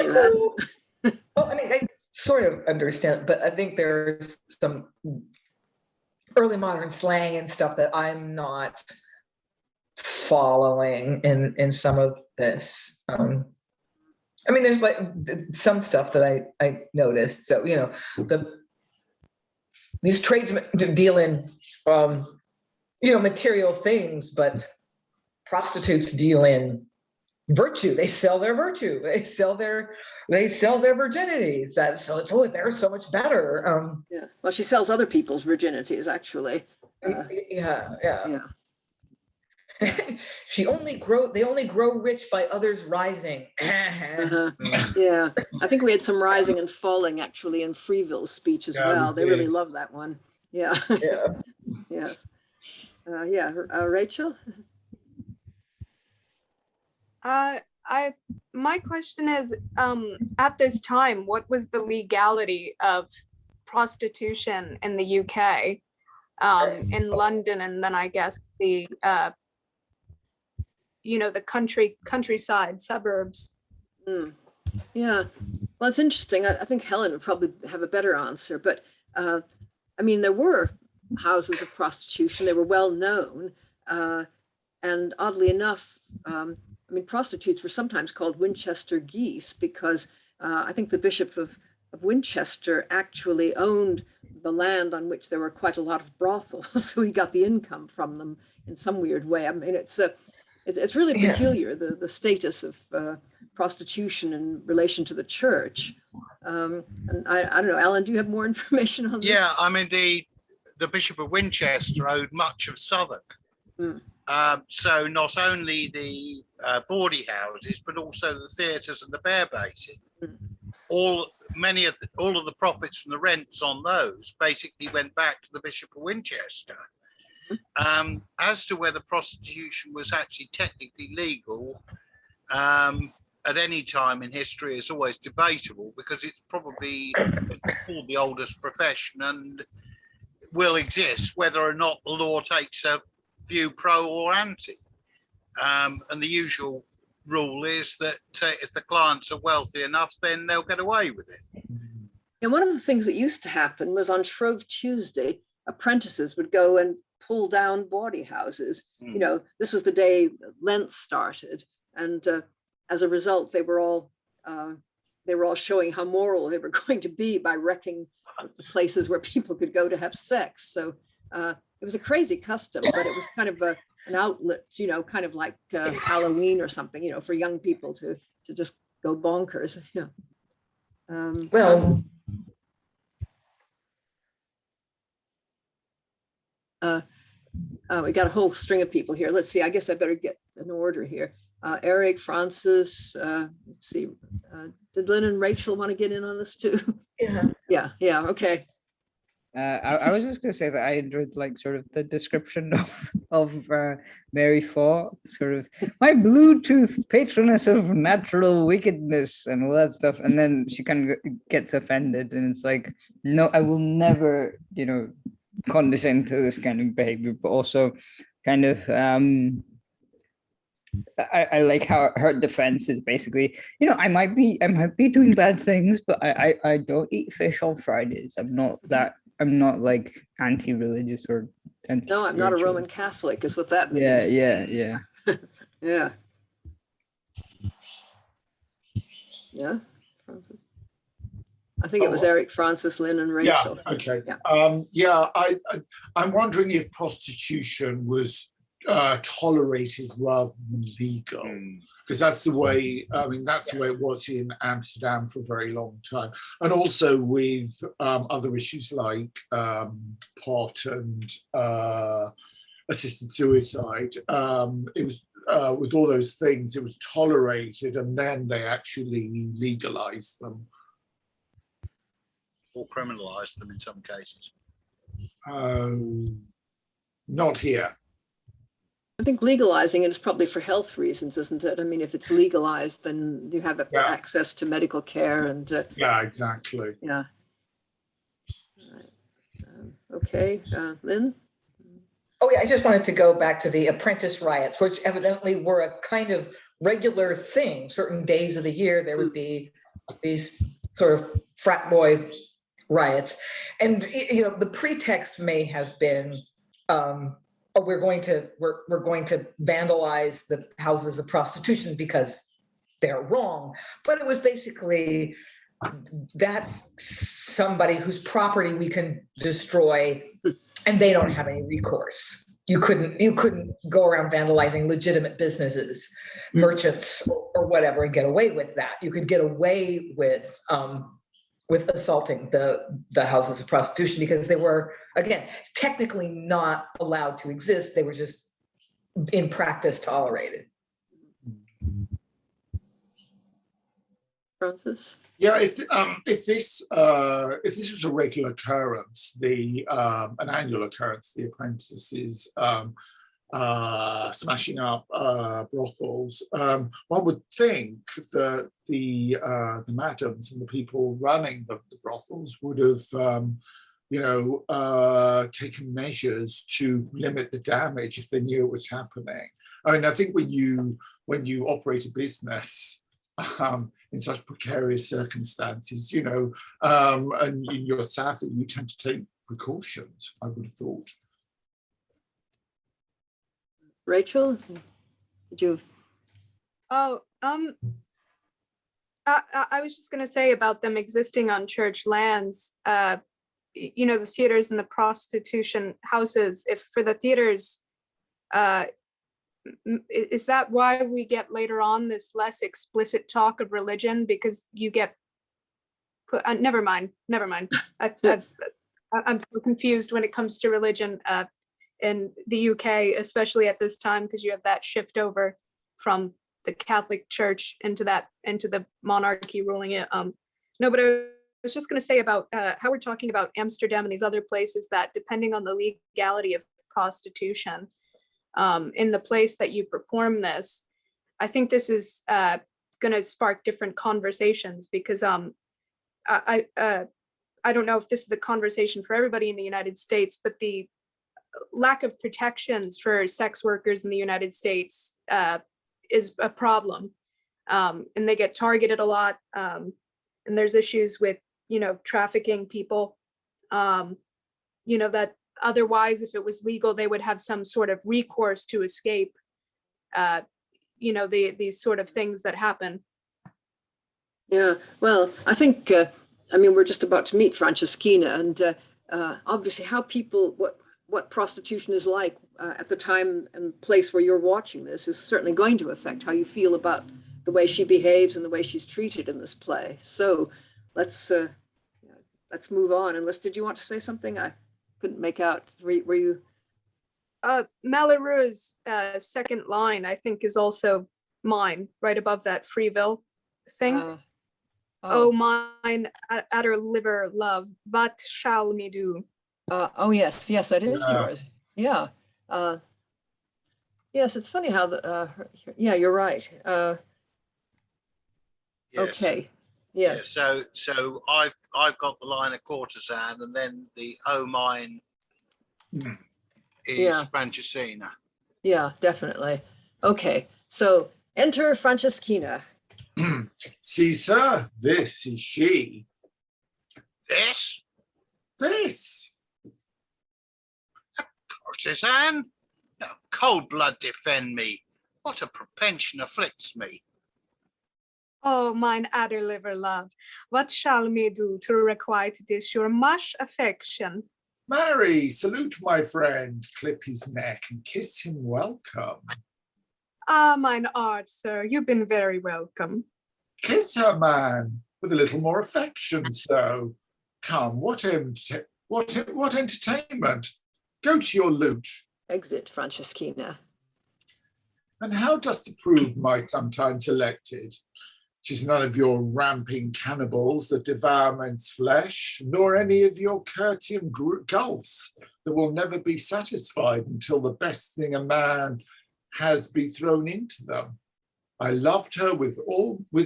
A: that.
F: Well, I mean, I sort of understand, but I think there's some early modern slang and stuff that I'm not following in some of this. I mean, there's like some stuff that I noticed. So, these tradesmen deal in, material things, but prostitutes deal in virtue. They sell their virtue. They sell their virginities. They're so much better.
A: Yeah. Well, she sells other people's virginities, actually.
F: Yeah.
A: Yeah.
F: They only grow rich by others rising.
A: Yeah, I think we had some rising and falling actually in Freeville's speech as well. They really love that one. Yeah.
F: Yeah.
A: Yes. Rachael.
G: My question is, at this time, what was the legality of prostitution in the UK, in London, and then I guess the countryside suburbs?
A: Yeah, well, it's interesting. I think Helen would probably have a better answer, but there were houses of prostitution. They were well known, and oddly enough, prostitutes were sometimes called Winchester geese because I think the Bishop of Winchester actually owned the land on which there were quite a lot of brothels, so he got the income from them in some weird way. It's really peculiar, the status of prostitution in relation to the church. And I don't know, Alan, do you have more information on this?
D: Yeah, the Bishop of Winchester owed much of Southwark. So not only the bawdy houses, but also the theatres and the bear baiting. All of the profits from the rents on those basically went back to the Bishop of Winchester. As to whether prostitution was actually technically legal at any time in history is always debatable, because it's probably called the oldest profession and will exist whether or not the law takes a view pro or anti. And the usual rule is that if the clients are wealthy enough, then they'll get away with it.
A: And one of the things that used to happen was on Shrove Tuesday, apprentices would go and pull down bawdy houses. This was the day Lent started, and as a result, they were all showing how moral they were going to be by wrecking the places where people could go to have sex. So it was a crazy custom, but it was kind of an outlet, kind of like Halloween or something, for young people to just go bonkers. Yeah.
F: Well.
A: We got a whole string of people here. Let's see. I guess I better get an order here. Eric, Francis. Let's see. Did Lynn and Rachael want to get in on this too?
F: Yeah.
A: Yeah. Okay.
C: I was just going to say that I enjoyed sort of the description of Mary Faw, sort of my Bluetooth patroness of natural wickedness and all that stuff, and then she kind of gets offended, and it's like, no, I will never, condescend to this kind of behavior, but also kind of I like how her defense is basically, I might be doing bad things, but I don't eat fish on Fridays. I'm not like anti-religious or
A: no, I'm not a Roman Catholic is what that means.
C: Yeah.
A: Yeah. Francis. I think it was Eric, Francis, Lynn, and Rachael.
B: Yeah, okay.
A: Yeah.
B: I'm wondering if prostitution was tolerated rather than legal, because that's the way it was in Amsterdam for a very long time, and also with other issues like pot and assisted suicide. It was with all those things, it was tolerated, and then they actually legalized them.
D: Or criminalize them in some cases.
B: Not here.
A: I think legalizing it is probably for health reasons, isn't it? If it's legalized, then you have access to medical care and.
B: Yeah, exactly.
A: Yeah. All right. Okay, Lynn?
F: Oh yeah, I just wanted to go back to the Apprentice Riots, which evidently were a kind of regular thing. Certain days of the year, there would be these sort of frat boy riots. And, the pretext may have been oh, we're going to vandalize the houses of prostitution because they're wrong. But it was basically, that's somebody whose property we can destroy and they don't have any recourse. You couldn't go around vandalizing legitimate businesses, merchants or whatever, and get away with that. You could get away with assaulting the houses of prostitution because they were, again, technically not allowed to exist. They were just in practice tolerated.
A: Francis?
B: Yeah, if this was a regular occurrence, an annual occurrence, the apprentices smashing up brothels, one would think that the madams and the people running the brothels would have taken measures to limit the damage if they knew it was happening. I mean, I think when you operate a business in such precarious circumstances, and you're savvy, you tend to take precautions, I would have thought.
A: Rachael, did you?
G: Oh, I was just going to say about them existing on church lands, the theaters and the prostitution houses, if for the theaters, is that why we get later on this less explicit talk of religion? Because you get put, never mind. I'm so confused when it comes to religion in the UK, especially at this time, because you have that shift over from the Catholic Church into the monarchy ruling it. No, but I was just going to say about how we're talking about Amsterdam and these other places that, depending on the legality of prostitution, in the place that you perform this, I think this is going to spark different conversations, because I don't know if this is the conversation for everybody in the United States, but the lack of protections for sex workers in the United States is a problem, and they get targeted a lot, and there's issues with trafficking people, that otherwise, if it was legal, they would have some sort of recourse to escape these sort of things that happen.
A: Yeah, well, I think we're just about to meet Franceschina, and obviously how people, what prostitution is like at the time and place where you're watching this is certainly going to affect how you feel about the way she behaves and the way she's treated in this play. So let's move on. Unless, did you want to say something? I couldn't make out. Were you?
G: Malheureux's second line, I think, is also mine, right above that Freevill thing. Oh, mine utter liver love, what shall me do?
A: Yes, that is yours. Yeah. Yes, it's funny how you're right.
D: Yes.
A: Okay. Yes.
D: Yeah, so I've got the line of courtesan, and then the mine is Franceschina. Yeah,
A: definitely. Okay, so enter Franceschina.
B: See, sir, this is she.
D: This? A courtesan? No, cold blood defend me. What a propension afflicts me.
G: Oh, mine adder liver love, what shall me do to requite this your much affection?
B: Marry, salute my friend, clip his neck and kiss him welcome.
G: Ah, mine art, sir, you've been very welcome.
B: Kiss her, man, with a little more affection, so. Come, what entertainment? Go to your lute.
A: Exit, Franceschina.
B: And how dost approve my sometimes elected? 'Tis none of your ramping cannibals that devour men's flesh, nor any of your Curtian gulfs that will never be satisfied until the best thing a man has be thrown into them. I loved her with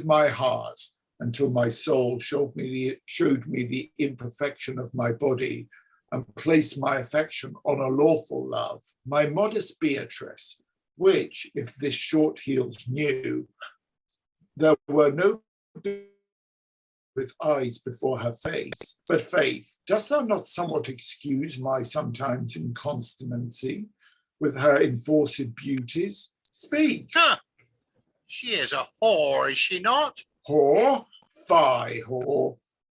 B: my heart until my soul showed me the imperfection of my body and placed my affection on a lawful love, my modest Beatrice, which, if this short heels knew, there were no with eyes before her face. But Faith, dost thou not somewhat excuse my sometimes inconstancy, with her enforced beauties? Speak.
D: Huh. She is a whore, is she not?
B: Whore? Fie, whore.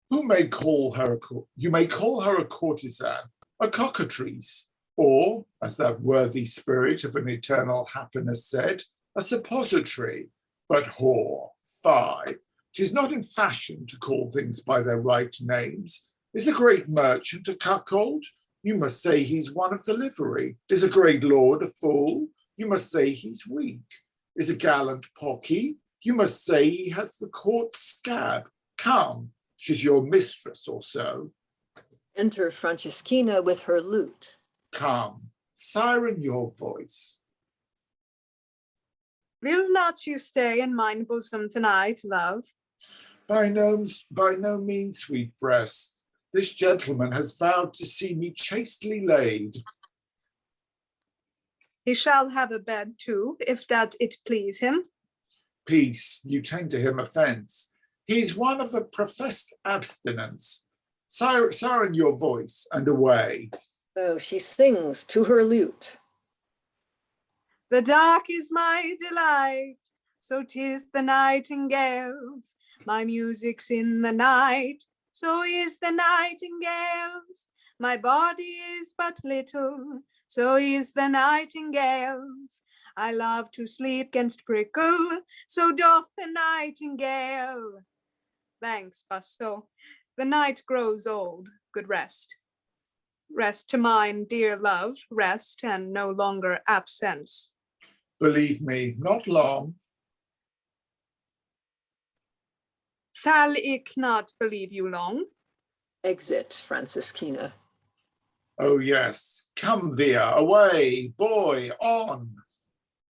B: You may call her a courtesan, a cockatrice, or, as that worthy spirit of an eternal happiness said, a suppository. But whore, fie. 'Tis not in fashion to call things by their right names. Is a great merchant a cuckold? You must say he's one of the livery. Is a great lord a fool? You must say he's weak. Is a gallant pocky? You must say he has the court scab. Come, she's your mistress or so.
A: Enter Franceschina with her lute.
B: Come, siren your voice.
G: Will not you stay in mine bosom tonight, love?
B: By no means, sweet breast. This gentleman has vowed to see me chastely laid.
G: He shall have a bed too, if that it please him.
B: Peace, you take to him offence. He's one of the professed abstinence. Siren your voice, and away.
A: So she sings to her lute.
G: The dark is my delight, so 'tis the nightingale's. My music's in the night, so is the nightingale's. My body is but little, so is the nightingale's. I love to sleep 'gainst prickle, so doth the nightingale. Thanks, Basso. The night grows old, good rest. Rest to mine, dear love, rest, and no longer absence.
B: Believe me, not long.
G: Shall ik not believe you long?
A: Exit Franceschina.
B: Oh yes, come via, away, boy, on.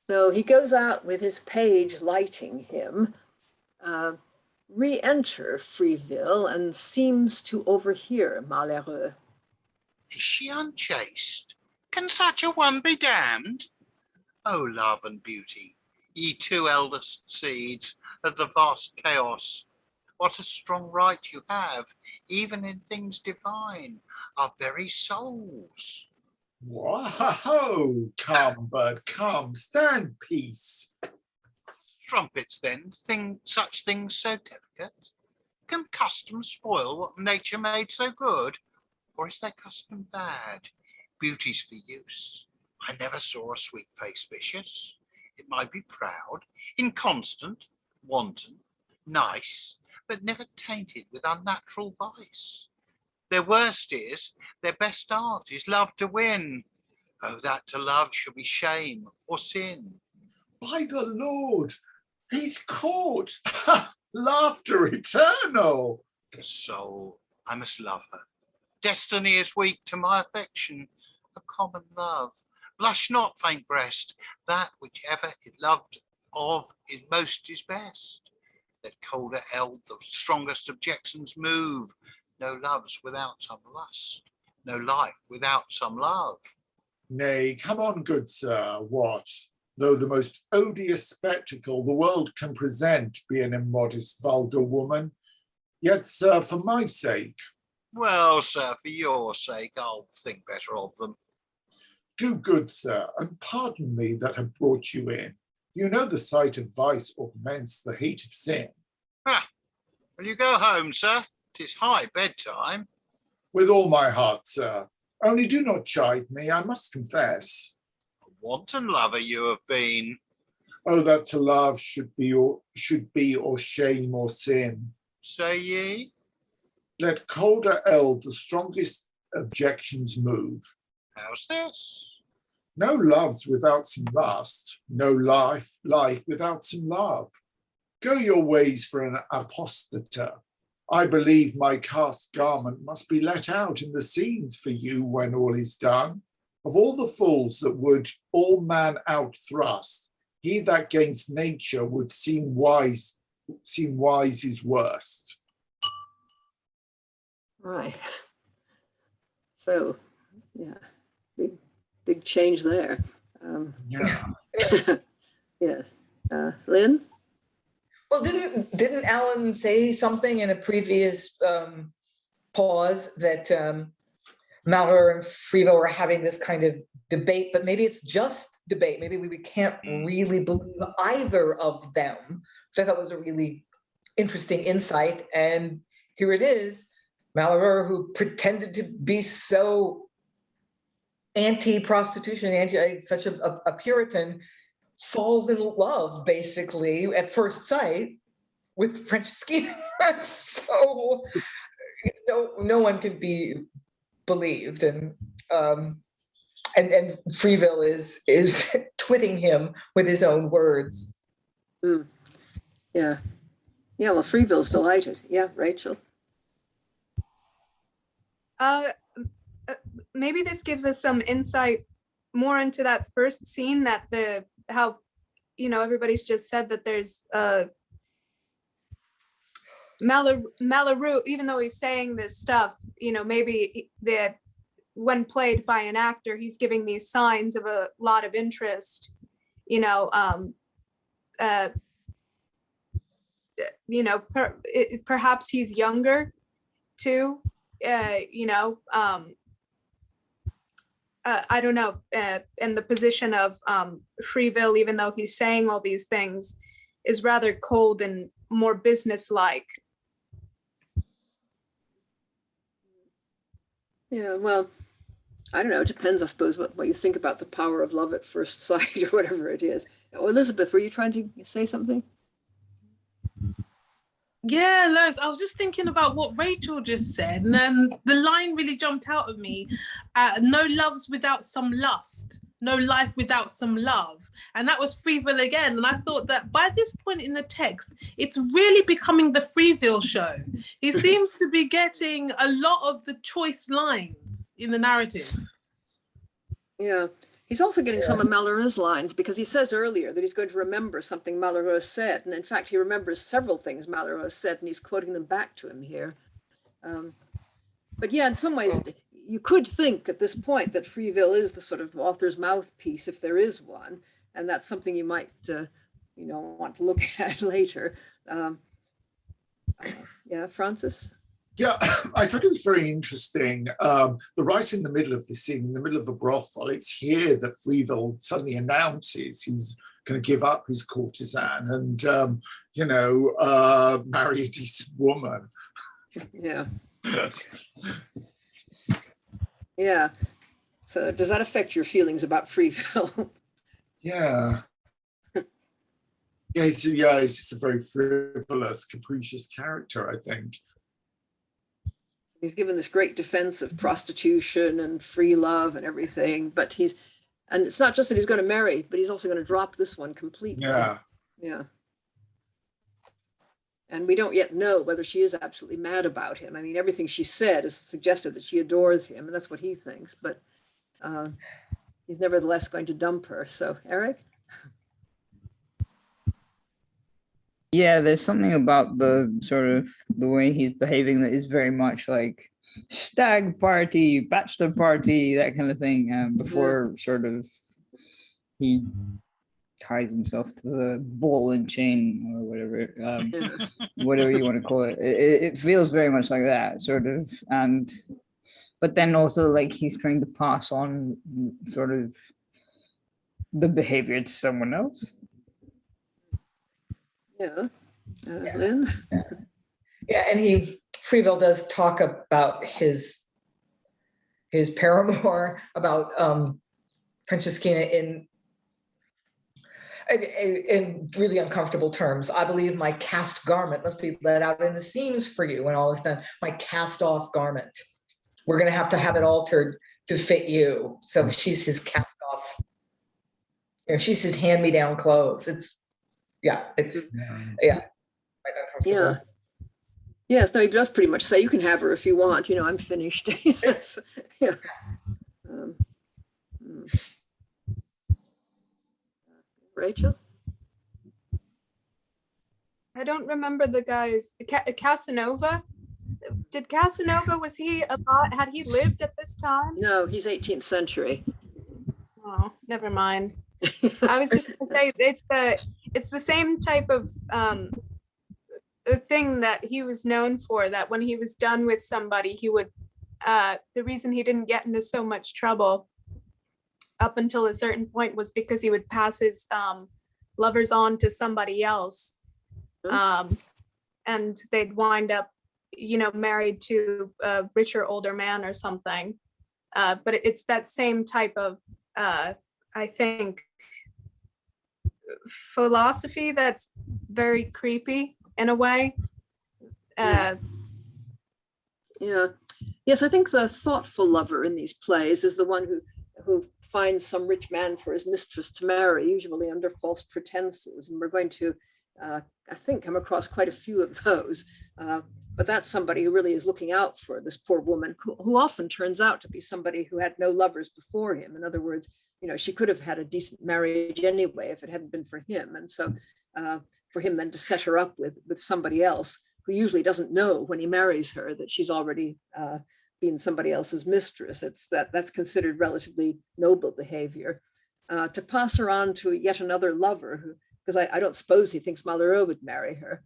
A: So he goes out with his page lighting him, re-enter Freevill and seems to overhear Malheureux.
D: Is she unchaste? Can such a one be damned? O love and beauty, ye two eldest seeds of the vast chaos, what a strong right you have, even in things divine, our very souls.
B: Whoa, come, bird, come, stand peace.
D: Strumpets then, such things so delicate? Can custom spoil what nature made so good? Or is their custom bad? Beauty's for use. I never saw a sweet face vicious. It might be proud, inconstant, wanton, nice, but never tainted with unnatural vice. Their worst is, their best art is love to win. Oh, that to love should be shame or sin.
B: By the Lord, he's caught. Laughter eternal.
D: Soul, I must love her. Destiny is weak to my affection, a common love. Blush not, faint breast, that whichever it loved of is most is best. Let colder eld the strongest objections move. No love's without some lust, no life without some love.
B: Nay, come on, good sir, what? Though the most odious spectacle the world can present be an immodest vulgar woman, yet, sir, for my sake.
D: Well, sir, for your sake, I'll think better of them.
B: Do good, sir, and pardon me that have brought you in. You know the sight of vice augments the hate of sin.
D: Ah, will you go home, sir? 'Tis high bedtime.
B: With all my heart, sir. Only do not chide me, I must confess.
D: A wanton lover you have been.
B: Oh, that to love should be or shame or sin.
D: Say ye?
B: Let colder eld the strongest objections move.
D: How's this?
B: No love's without some lust, no life without some love. Go your ways for an apostate. I believe my cast garment must be let out in the scenes for you when all is done. Of all the fools that would all man out thrust, he that gainst nature would seem wise is worst.
A: Right. So, yeah, big change there.
B: Yeah.
A: Yes. Lynn?
F: Well, didn't Alan say something in a previous pause that Malheureux and Freevill were having this kind of debate, but maybe it's just debate. Maybe we can't really believe either of them, which I thought was a really interesting insight. And here it is, Malheureux, who pretended to be so anti-prostitution, such a Puritan, falls in love basically at first sight with Franceschina. So no one can be believed, and Freevill is twitting him with his own words.
A: Yeah, well, Freeville's delighted. Yeah, Rachael.
G: Maybe this gives us some insight more into that first scene, that how everybody's just said that there's Malheureux, even though he's saying this stuff, maybe when played by an actor, he's giving these signs of a lot of interest, perhaps he's younger too, I don't know, and the position of Freevill, even though he's saying all these things, is rather cold and more businesslike.
A: Yeah, well, I don't know. It depends, I suppose, what you think about the power of love at first sight or whatever it is. Oh, Elizabeth, were you trying to say something?
E: Yeah, Lois, I was just thinking about what Rachael just said, and then the line really jumped out at me. No loves without some lust, no life without some love. And that was Freevill again. And I thought that by this point in the text, it's really becoming the Freevill show. He seems to be getting a lot of the choice lines in the narrative.
A: Yeah. He's also getting some of Malheureux's lines, because he says earlier that he's going to remember something Malheureux said. And in fact, he remembers several things Malheureux said, and he's quoting them back to him here. But yeah, in some ways, you could think at this point that Freevill is the sort of author's mouthpiece, if there is one. And that's something you might, want to look at later. Yeah, Francis?
B: Yeah, I thought it was very interesting. Right in the middle of the scene, in the middle of a brothel, it's here that Freevill suddenly announces he's going to give up his courtesan and, marry a decent woman.
A: Yeah. Yeah. So does that affect your feelings about Freevill?
B: Yeah. He's just a very frivolous, capricious character, I think.
A: He's given this great defense of prostitution and free love and everything, and it's not just that he's going to marry, but he's also going to drop this one completely.
B: Yeah.
A: And we don't yet know whether she is absolutely mad about him. I mean, everything she said has suggested that she adores him, and that's what he thinks, but he's nevertheless going to dump her. So, Eric?
C: Yeah, there's something about the sort of the way he's behaving that is very much like stag party, bachelor party, that kind of thing, before sort of he ties himself to the ball and chain or whatever you want to call it. It feels very much like that sort of, but then also like he's trying to pass on sort of the behavior to someone else.
A: Yeah. Lynn?
F: Yeah, and Freevill does talk about his paramour, about Franceschina in really uncomfortable terms. I believe my cast garment must be let out in the seams for you when all is done. My cast off garment. We're going to have it altered to fit you. So she's his cast off. She's his hand-me-down clothes. Yeah.
A: Yes, no, he does pretty much say you can have her if you want, I'm finished. Yes. Yeah. Rachael?
G: I don't remember the guy's Casanova. Did Casanova, was he alive? Had he lived at this time?
A: No, he's 18th century.
G: Oh, never mind. I was just gonna say it's the same type of thing that he was known for, that when he was done with somebody, he would the reason he didn't get into so much trouble up until a certain point was because he would pass his lovers on to somebody else. And they'd wind up, married to a richer older man or something. But it's that same type of, I think, philosophy that's very creepy in a way.
A: Yeah. Yes, I think the thoughtful lover in these plays is the one who finds some rich man for his mistress to marry, usually under false pretenses. And we're going to, I think, come across quite a few of those. But that's somebody who really is looking out for this poor woman, who often turns out to be somebody who had no lovers before him. In other words, she could have had a decent marriage anyway if it hadn't been for him. And so for him then to set her up with somebody else who usually doesn't know when he marries her that she's already been somebody else's mistress, that's considered relatively noble behavior. To pass her on to yet another lover, because I don't suppose he thinks Malheureux would marry her.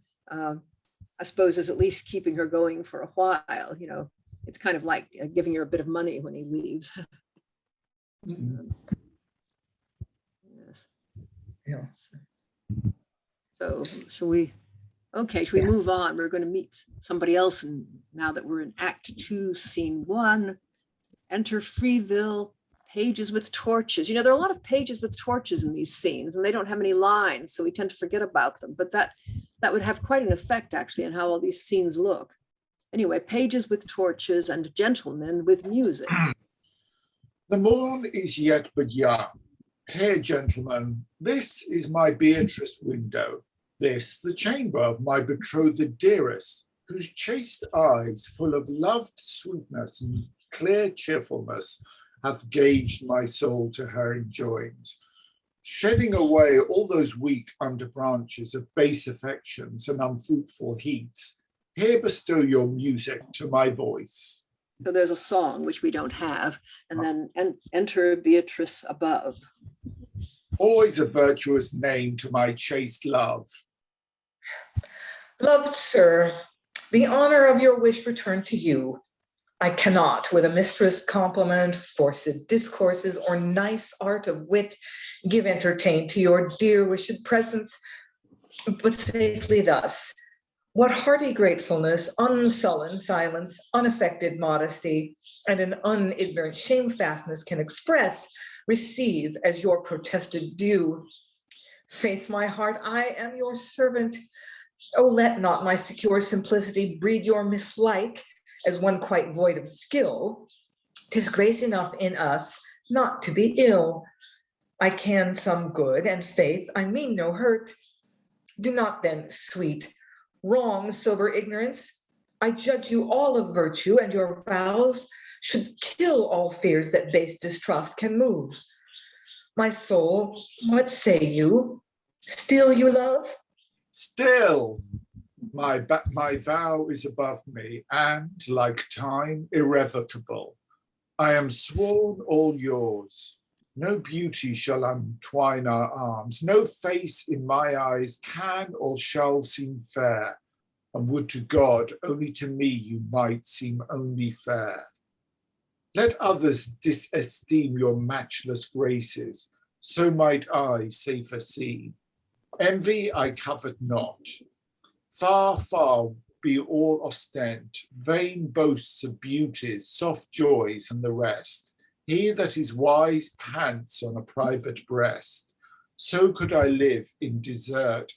A: I suppose is at least keeping her going for a while. It's kind of like giving her a bit of money when he leaves. Yes.
F: Yeah.
A: So shall we move on? We're going to meet somebody else, and now that we're in Act 2, Scene 1, enter Freevill, pages with torches. There are a lot of pages with torches in these scenes, and they don't have any lines, so we tend to forget about them. But that would have quite an effect, actually, on how all these scenes look. Anyway, pages with torches and gentlemen with music.
B: The morn is yet but young. Here, gentlemen, this is my Beatrice window. This, the chamber of my betrothed dearest, whose chaste eyes, full of loved sweetness and clear cheerfulness, hath gauged my soul to her enjoyings, shedding away all those weak underbranches of base affections and unfruitful heats. Here bestow your music to my voice.
A: So there's a song which we don't have, and then enter Beatrice above.
B: Always a virtuous name to my chaste love.
F: Loved sir, the honor of your wish return to you. I cannot, with a mistress compliment, forced discourses, or nice art of wit, give entertain to your dear wished presence, but safely thus. What hearty gratefulness, unsullen silence, unaffected modesty, and an unignorant shamefastness can express, receive as your protested due. Faith, my heart, I am your servant. Oh, let not my secure simplicity breed your mislike as one quite void of skill. 'Tis grace enough in us not to be ill. I can some good, and faith, I mean no hurt. Do not then, sweet, wrong sober ignorance. I judge you all of virtue, and your vows should kill all fears that base distrust can move. My soul, what say you? Still you love?
B: Still, my vow is above me, and, like time, irrevocable. I am sworn all yours. No beauty shall untwine our arms. No face in my eyes can or shall seem fair. And would to God, only to me you might seem only fair. Let others disesteem your matchless graces, so might I safer see. Envy I covet not. Far, far be all ostent, vain boasts of beauties, soft joys, and the rest. He that is wise pants on a private breast. So could I live in desert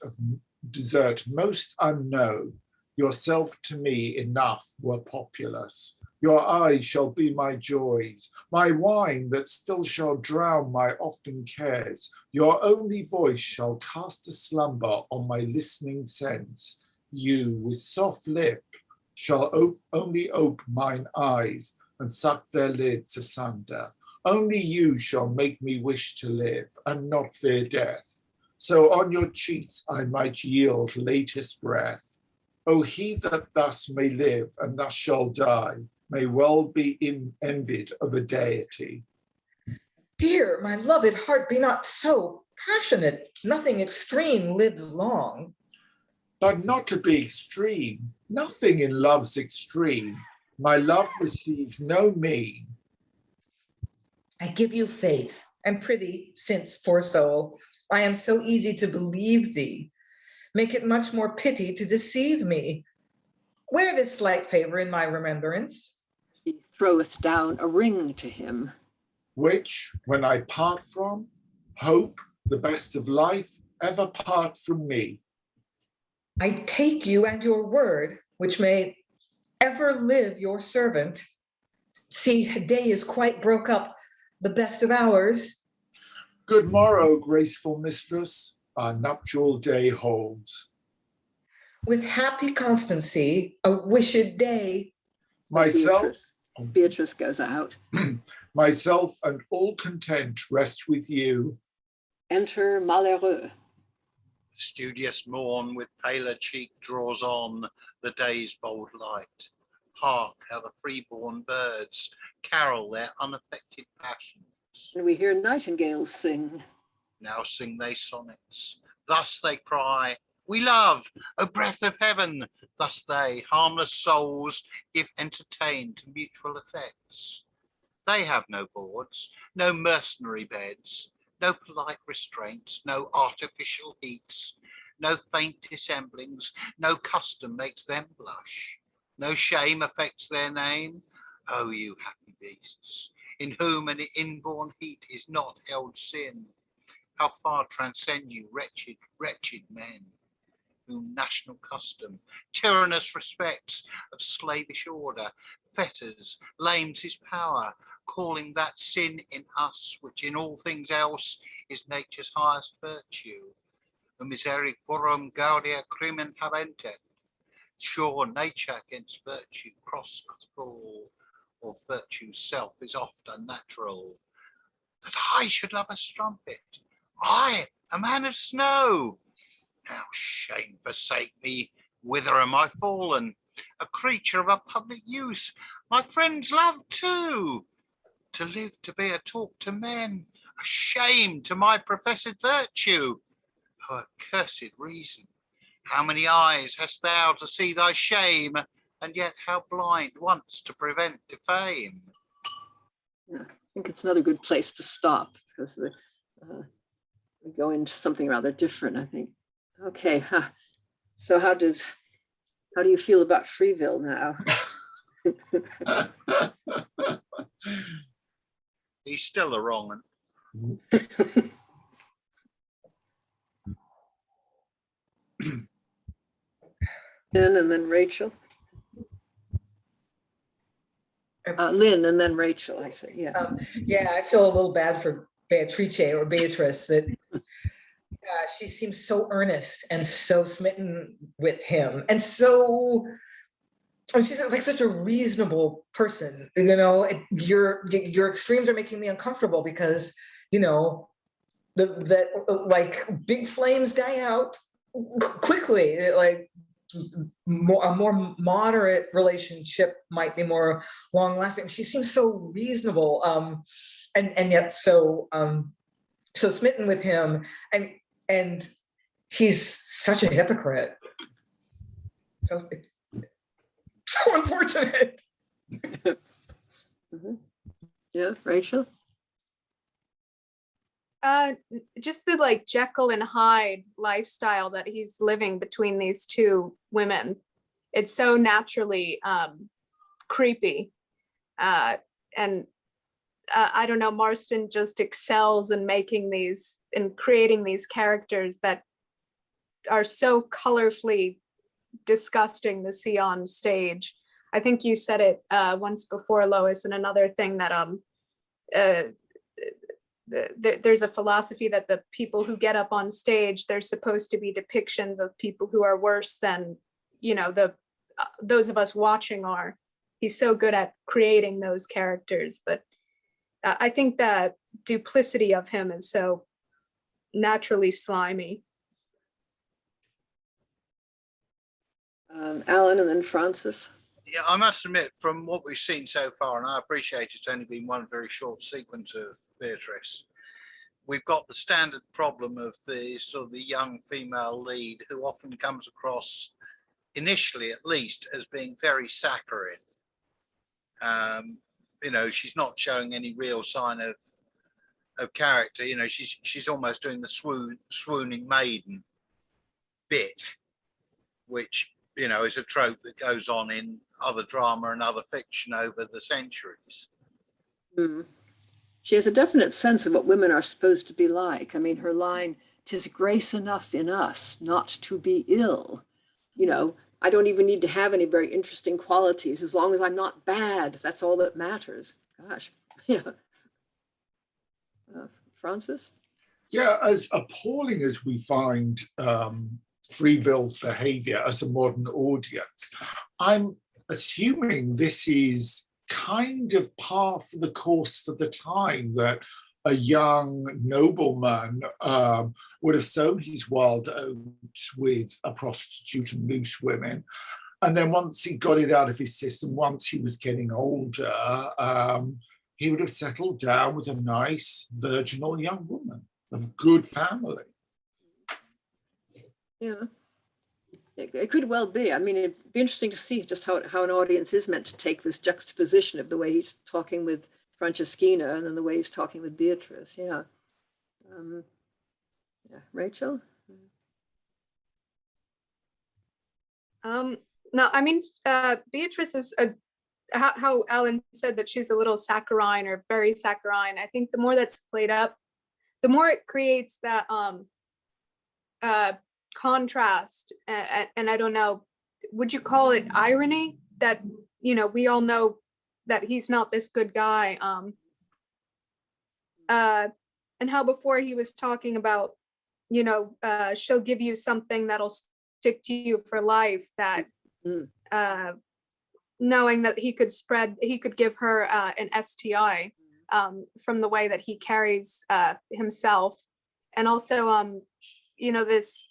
B: most unknown. Yourself to me enough were populous. Your eyes shall be my joys, my wine that still shall drown my often cares. Your only voice shall cast a slumber on my listening sense. You, with soft lip, shall only ope mine eyes and suck their lids asunder. Only you shall make me wish to live and not fear death. So on your cheeks I might yield latest breath. O he that thus may live and thus shall die, may well be envied of a deity.
F: Dear, my loved heart, be not so passionate. Nothing extreme lives long.
B: But not to be extreme, nothing in love's extreme. My love receives no mean.
F: I give you faith, and prithee, since, poor soul, I am so easy to believe thee, make it much more pity to deceive me. Wear this slight favor in my remembrance.
A: He throweth down a ring to him.
B: Which, when I part from, hope the best of life ever part from me.
F: I take you and your word, which may ever live your servant. See, day is quite broke up, the best of hours.
B: Good morrow, graceful mistress, our nuptial day holds.
F: With happy constancy, a wished day.
B: Myself,
A: Beatrice goes out.
B: myself and all content rest with you.
A: Enter Malheureux.
D: Studious morn with paler cheek draws on the day's bold light. Hark how the freeborn birds carol their unaffected passions.
A: And we hear nightingales sing.
D: Now sing they sonnets. Thus they cry, we love, O breath of heaven. Thus they, harmless souls, give entertain to mutual effects. They have no boards, no mercenary beds, no polite restraints, no artificial heats, no faint dissemblings, no custom makes them blush, no shame affects their name. O you happy beasts, in whom an inborn heat is not held sin, how far transcend you wretched, wretched men, whom national custom, tyrannous respects of slavish order, fetters, lames his power, calling that sin in us, which in all things else is nature's highest virtue. Misericordiam gaudia crimen habentet. Sure, nature against virtue cross doth fall, or virtue's self is oft unnatural. That I should love a strumpet, I, a man of snow. Now shame forsake me, whither am I fallen? A creature of a public use, my friends love too. To live to be a talk to men, a shame to my professed virtue. O accursed reason, how many eyes hast thou to see thy shame, and yet how blind once to prevent defame?
A: Yeah, I think it's another good place to stop because we go into something rather different, I think. Okay, so how do you feel about Freevill now?
D: He's still a wrong one.
A: Lynn and then Rachael. Lynn and then Rachael, I say, yeah.
F: Yeah, I feel a little bad for Beatrice or Beatrice that she seems so earnest and so smitten with him, and so, and she's like such a reasonable person. You know, your extremes are making me uncomfortable because, you know, that like big flames die out quickly. Like a more moderate relationship might be more long lasting. She seems so reasonable, and yet so smitten with him, and he's such a hypocrite. So unfortunate.
A: Mm-hmm. Yeah, Rachael.
G: Just the like Jekyll and Hyde lifestyle that he's living between these two women. It's so naturally creepy. And I don't know, Marston just excels in making these and creating these characters that are so colorfully disgusting to see on stage. I think you said it once before, Lois, and another thing that there's a philosophy that the people who get up on stage, they're supposed to be depictions of people who are worse than, you know, those of us watching are. He's so good at creating those characters, but I think that duplicity of him is so naturally slimy.
A: Alan and then Francis.
D: Yeah, I must admit, from what we've seen so far, and I appreciate it's only been one very short sequence of Beatrice, we've got the standard problem of the sort of the young female lead who often comes across, initially at least, as being very saccharine. You know, she's not showing any real sign of character. You know, she's almost doing the swooning maiden bit, which, you know, is a trope that goes on in other drama and other fiction over the centuries.
A: Mm. She has a definite sense of what women are supposed to be like. I mean, her line, "'Tis grace enough in us not to be ill." You know, I don't even need to have any very interesting qualities. As long as I'm not bad, that's all that matters. Gosh, yeah. Francis?
B: Yeah, as appalling as we find Freeville's behavior as a modern audience, I'm assuming this is kind of par for the course for the time, that a young nobleman would have sown his wild oats with a prostitute and loose women. And then once he got it out of his system, once he was getting older, he would have settled down with a nice virginal young woman of good family.
A: Yeah, it could well be. I mean, it'd be interesting to see just how an audience is meant to take this juxtaposition of the way he's talking with Franceschina and then the way he's talking with Beatrice. Yeah. Yeah, Rachael?
G: No, I mean, Beatrice is how Alan said that she's a little saccharine or very saccharine. I think the more that's played up, the more it creates that contrast. And I don't know, would you call it irony that, you know, we all know that he's not this good guy. And how before he was talking about, you know, she'll give you something that'll stick to you for life, that knowing that he could give her an STI from the way that he carries himself. And also, you know, this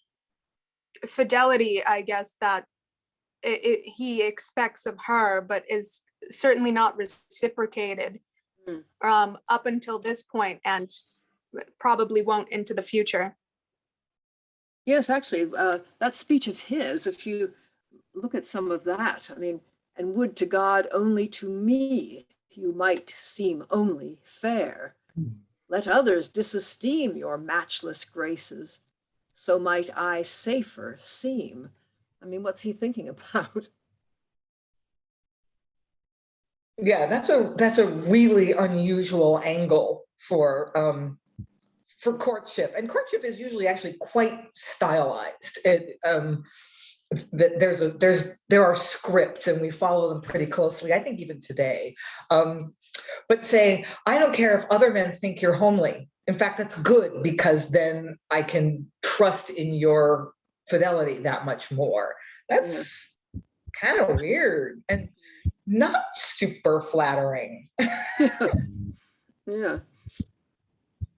G: fidelity, I guess, that he expects of her, but is certainly not reciprocated up until this point, and probably won't into the future.
A: Yes, actually, that speech of his, if you look at some of that, I mean, "And would to God only to me you might seem only fair. Let others disesteem your matchless graces, so might I safer seem." I mean, what's he thinking about?
F: Yeah, that's a really unusual angle for courtship, and courtship is usually actually quite stylized. There are scripts, and we follow them pretty closely, I think even today. But saying, "I don't care if other men think you're homely. In fact, that's good, because then I can trust in your fidelity that much more." That's kind of weird and not super flattering.
A: Yeah.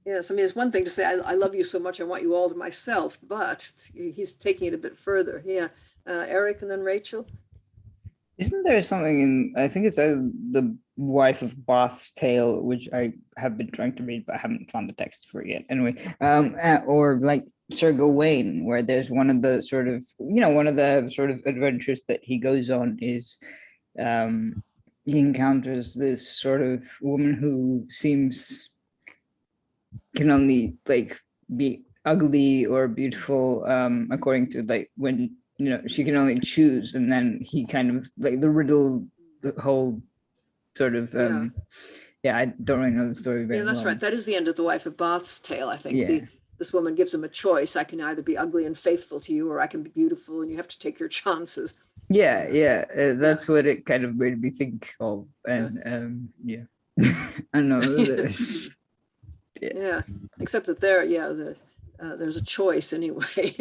A: Yes, I mean, it's one thing to say, I love you so much, I want you all to myself, but he's taking it a bit further. Yeah. Eric and then Rachael.
C: Isn't there something in, I think it's the Wife of Bath's Tale, which I have been trying to read, but I haven't found the text for it yet. Anyway, or like Sir Gawain, where there's one of the sort of adventures that he goes on is he encounters this sort of woman who can only like be ugly or beautiful according to like when, you know, she can only choose, and then he kind of like the whole sort of I don't really know the story very well.
A: Yeah, that's right. That is the end of the Wife of Bath's Tale, I think.
C: Yeah.
A: This woman gives him a choice. I can either be ugly and faithful to you, or I can be beautiful, and you have to take your chances.
C: Yeah. That's what it kind of made me think of, and I know.
A: Yeah, except that there's a choice anyway.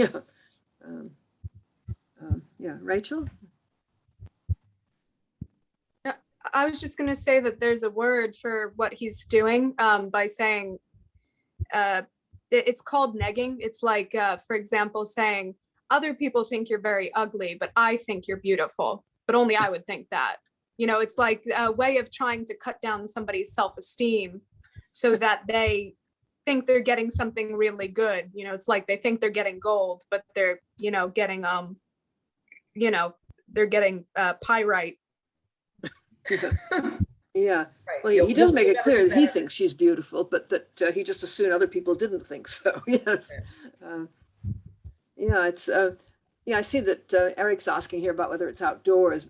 A: Yeah, Rachael?
G: I was just going to say that there's a word for what he's doing by saying it's called negging. It's like, for example, saying, "Other people think you're very ugly, but I think you're beautiful, but only I would think that." You know, it's like a way of trying to cut down somebody's self-esteem so that they think they're getting something really good. You know, it's like they think they're getting gold, but they're, you know, getting they're getting pyrite.
A: Yeah.
F: Right.
A: Well, he does make it clear that he thinks she's beautiful, but that he just assumed other people didn't think so. Yes. Yeah, it's yeah. I see that Eric's asking here about whether it's outdoors.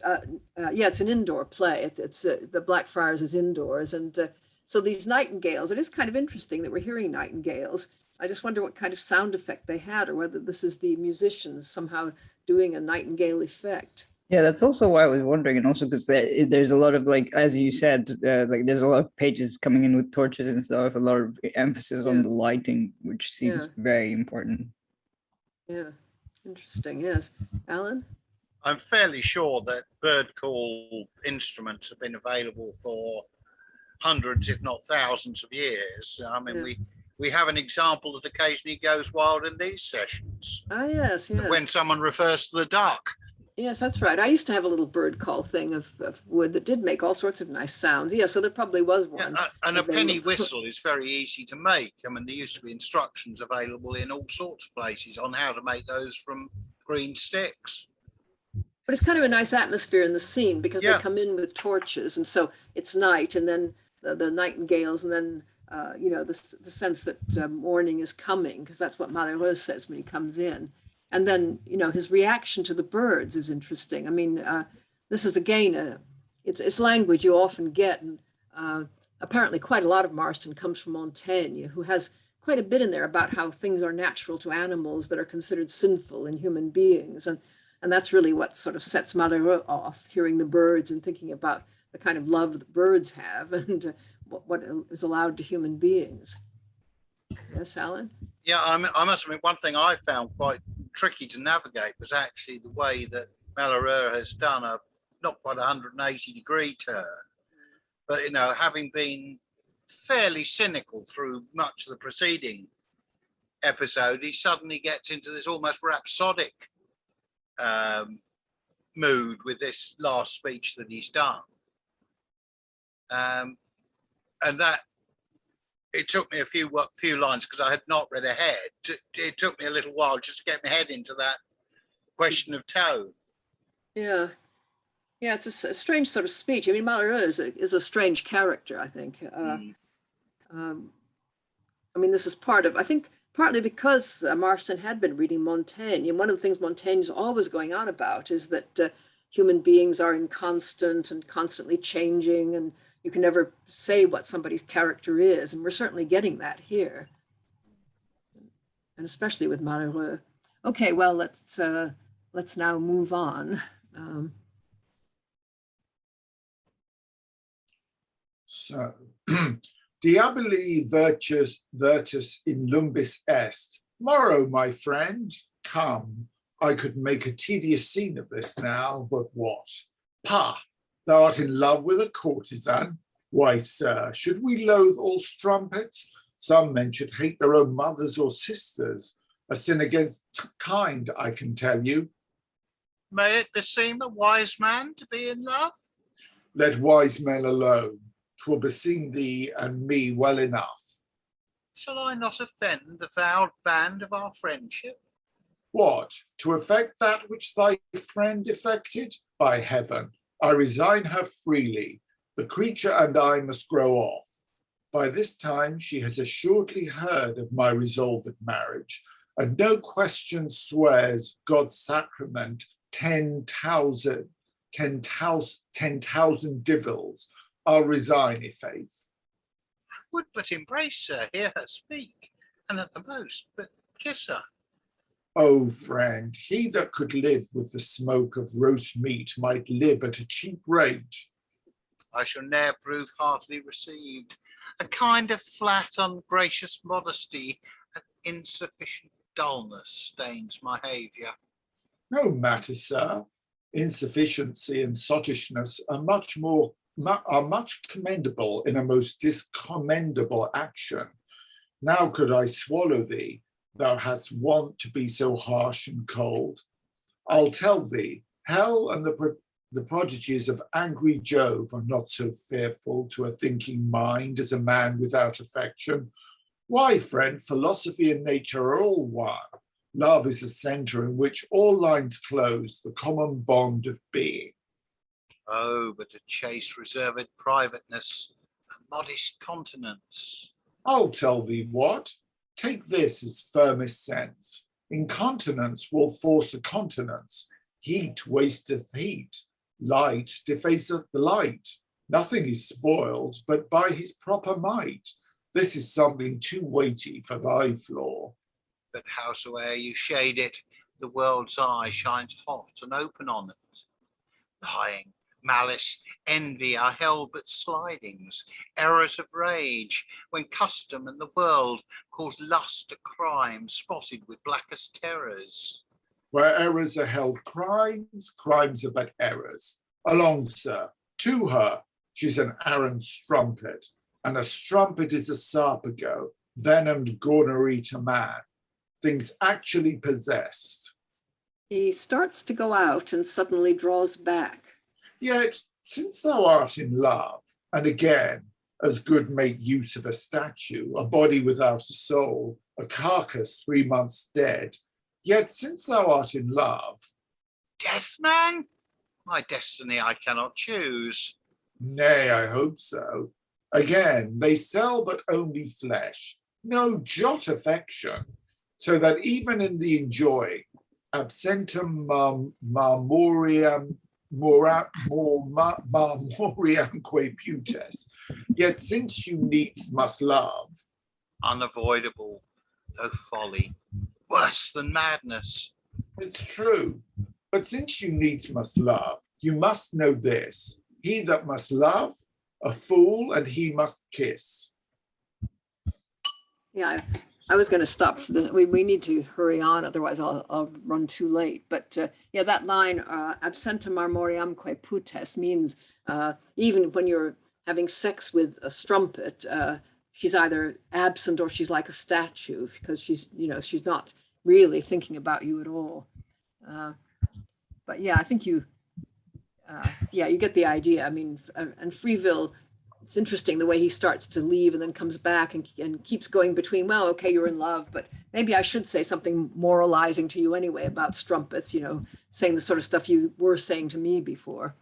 A: Yeah, it's an indoor play. It's the Blackfriars is indoors, and so these nightingales. It is kind of interesting that we're hearing nightingales. I just wonder what kind of sound effect they had, or whether this is the musicians somehow doing a nightingale effect.
C: Yeah, that's also why I was wondering, and also because there's a lot of, like, as you said, like there's a lot of pages coming in with torches and stuff, a lot of emphasis on the lighting, which seems very important.
A: Yeah, interesting. Yes, Alan.
D: I'm fairly sure that bird call instruments have been available for hundreds, if not thousands, of years. I mean, we have an example that occasionally goes wild in these sessions.
A: Ah, yes, yes.
D: When someone refers to the duck.
A: Yes, that's right. I used to have a little bird call thing of wood that did make all sorts of nice sounds. Yeah, so there probably was one.
D: Yeah, and a penny whistle is very easy to make. I mean, there used to be instructions available in all sorts of places on how to make those from green sticks.
A: But it's kind of a nice atmosphere in the scene because they come in with torches, and so it's night, and then the nightingales, and then you know, the sense that morning is coming, because that's what Malheureux says when he comes in. And then, you know, his reaction to the birds is interesting. I mean, this is, again, it's language you often get. And apparently quite a lot of Marston comes from Montaigne, who has quite a bit in there about how things are natural to animals that are considered sinful in human beings. And that's really what sort of sets Malheureux off, hearing the birds and thinking about the kind of love that birds have and what is allowed to human beings. Yes, Alan?
D: Yeah, I must admit, one thing I found quite tricky to navigate was actually the way that Malheureux has done a not quite 180-degree turn, but, you know, having been fairly cynical through much of the preceding episode, he suddenly gets into this almost rhapsodic mood with this last speech that he's done. And that, it took me a few lines because I had not read ahead. It took me a little while just to get my head into that question of tone.
A: Yeah. Yeah, it's a strange sort of speech. I mean, Malheureux is a strange character, I think. I mean, this is I think partly because Marston had been reading Montaigne. And one of the things Montaigne is always going on about is that human beings are inconstant and constantly changing, and you can never say what somebody's character is. And we're certainly getting that here. And especially with Malheureux. Okay, well, let's now move on.
B: So, diaboli virtus in lumbis est. Morrow, my friend, come. I could make a tedious scene of this now, but what? Pah! Thou art in love with a courtesan? Why, sir, should we loathe all strumpets? Some men should hate their own mothers or sisters. A sin against kind, I can tell you.
D: May it beseem a wise man to be in love?
B: Let wise men alone. 'Twill beseem thee and me well enough.
D: Shall I not offend the vowed band of our friendship?
B: What, to effect that which thy friend effected? By heaven, I resign her freely. The creature and I must grow off. By this time she has assuredly heard of my resolved marriage, and no question swears God's sacrament 10,000 divils. I'll resign, i' faith.
D: I would but embrace her, hear her speak, and at the most but kiss her.
B: O friend, he that could live with the smoke of roast meat might live at a cheap rate.
D: I shall ne'er prove heartily received. A kind of flat, ungracious modesty and insufficient dullness stains my behaviour.
B: No matter, sir. Insufficiency and sottishness are much commendable in a most discommendable action. Now could I swallow thee, thou hadst wont to be so harsh and cold. I'll tell thee, hell and the prodigies of angry Jove are not so fearful to a thinking mind as a man without affection. Why, friend, philosophy and nature are all one. Love is the centre in which all lines close, the common bond of being.
D: Oh, but a chaste reserved privateness, a modest continence.
B: I'll tell thee what, take this as firmest sense. Incontinence will force a continence. Heat wasteth heat. Light defaceth the light. Nothing is spoiled but by his proper might. This is something too weighty for thy floor.
D: But howsoe'er you shade it, the world's eye shines hot and open on it. Lying, malice, envy are held but slidings, errors of rage, when custom and the world cause lust a crime spotted with blackest terrors.
B: Where errors are held crimes, crimes are but errors. Along, sir, to her, she's an arrant strumpet, and a strumpet is a sarpago, venomed gonorrhea man, things actually possessed.
A: He starts to go out and suddenly draws back.
B: Yet, since thou art in love, and again, as good make use of a statue, a body without a soul, a carcass 3 months dead, yet since thou art in love.
D: Death, man? My destiny I cannot choose.
B: Nay, I hope so. Again, they sell but only flesh, no jot affection, so that even in the enjoying, absentum marmoriam marmoriamque putes, yet since you needs must love.
D: Unavoidable, though folly, worse than madness.
B: It's true, but since you needs must love, you must know this, he that must love, a fool, and he must kiss.
A: Yeah, I was going to stop for this. We need to hurry on, otherwise I'll run too late. But yeah, that line, absentum marmoriamque putes, means even when you're having sex with a strumpet, she's either absent or she's like a statue, because she's not really thinking about you at all. But yeah, I think you get the idea. I mean, and Freevill, it's interesting the way he starts to leave and then comes back and keeps going between, well, okay, you're in love, but maybe I should say something moralizing to you anyway about strumpets, saying the sort of stuff you were saying to me before.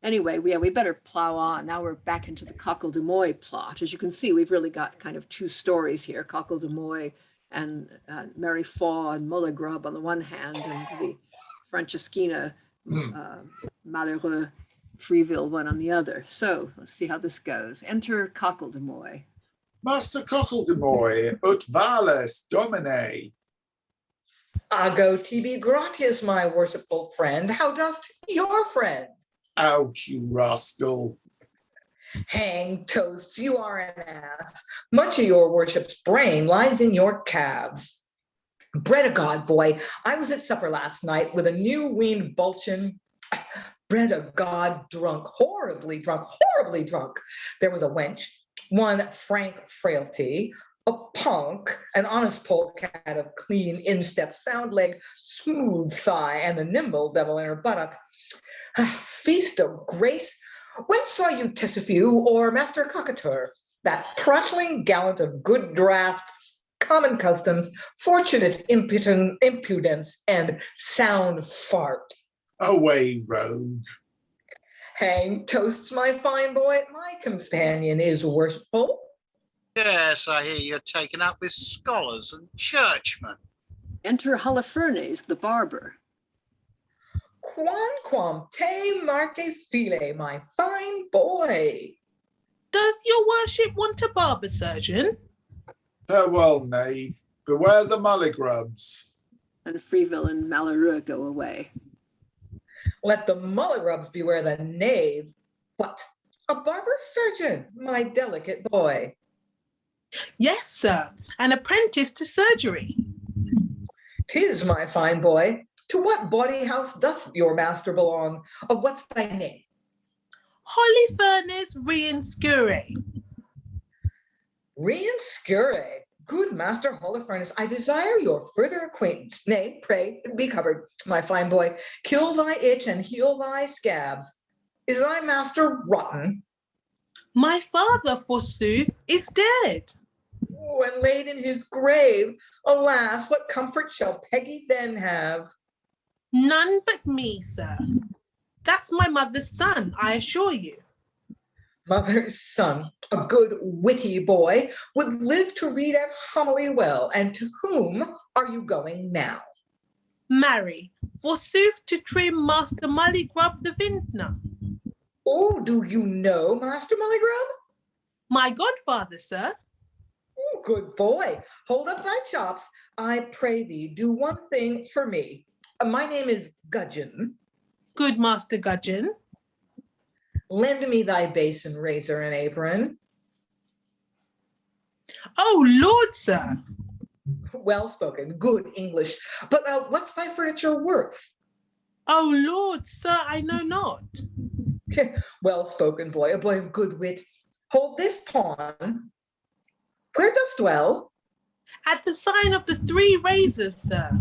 A: Anyway, we better plow on. Now we're back into the Cocledemoy plot. As you can see, we've really got kind of two stories here, Cocledemoy and Mary Faw and Mulligrub on the one hand, and the Franceschina, Malheureux, Freevill one on the other. So let's see how this goes. Enter Cocledemoy.
B: Master Cocledemoy, ut vales domine.
F: Ago tibi gratis, my worshipful friend. How dost your friend?
B: Out, you rascal.
F: Hang toasts, you are an ass. Much of your worship's brain lies in your calves. Bread of God, boy, I was at supper last night with a new weaned bulchin. Bread of God, horribly drunk. There was a wench, one frank frailty, a punk, an honest polecat of clean instep, sound leg, smooth thigh, and the nimble devil in her buttock. Feast of grace. When saw you Tysefew or Master Caqueteur, that prattling gallant of good draught, common customs, fortunate impudence, and sound fart?
B: Away, rogue.
F: Hang toasts, my fine boy. My companion is worshipful.
D: Yes, I hear you're taken up with scholars and churchmen.
A: Enter Holifernes, the barber.
F: Quam te marque file, my fine boy.
E: Does your worship want a barber surgeon?
B: Farewell, knave. Beware the Mulligrubs.
A: And Freevill and Malheureux go away.
F: Let the Mulligrubs beware the knave. What? A barber surgeon, my delicate boy.
E: Yes, sir. An apprentice to surgery.
F: 'Tis, my fine boy. To what bawdy house doth your master belong? Of what's thy name?
E: Holifernes Rienscure.
F: Rienscure. Good Master Holifernes, I desire your further acquaintance. Nay, pray, be covered, my fine boy. Kill thy itch and heal thy scabs. Is thy master rotten?
E: My father, forsooth, is dead.
F: When laid in his grave, alas, what comfort shall Peggy then have?
E: None but me, sir. That's my mother's son, I assure you.
F: Mother's son, a good witty boy, would live to read at homily well. And to whom are you going now?
E: Marry, forsooth, to trim Master Mulligrub the vintner.
F: Oh, do you know Master Mulligrub?
E: My godfather, sir.
F: Oh, good boy. Hold up thy chops. I pray thee, do one thing for me. My name is Gudgeon.
E: Good Master Gudgeon.
F: Lend me thy basin, razor, and apron.
E: Oh, Lord, sir.
F: Well spoken, good English. But what's thy furniture worth?
E: Oh, Lord, sir, I know not.
F: Well spoken, boy, a boy of good wit. Hold this pawn. Where dost dwell?
E: At the sign of the 3 razors, sir.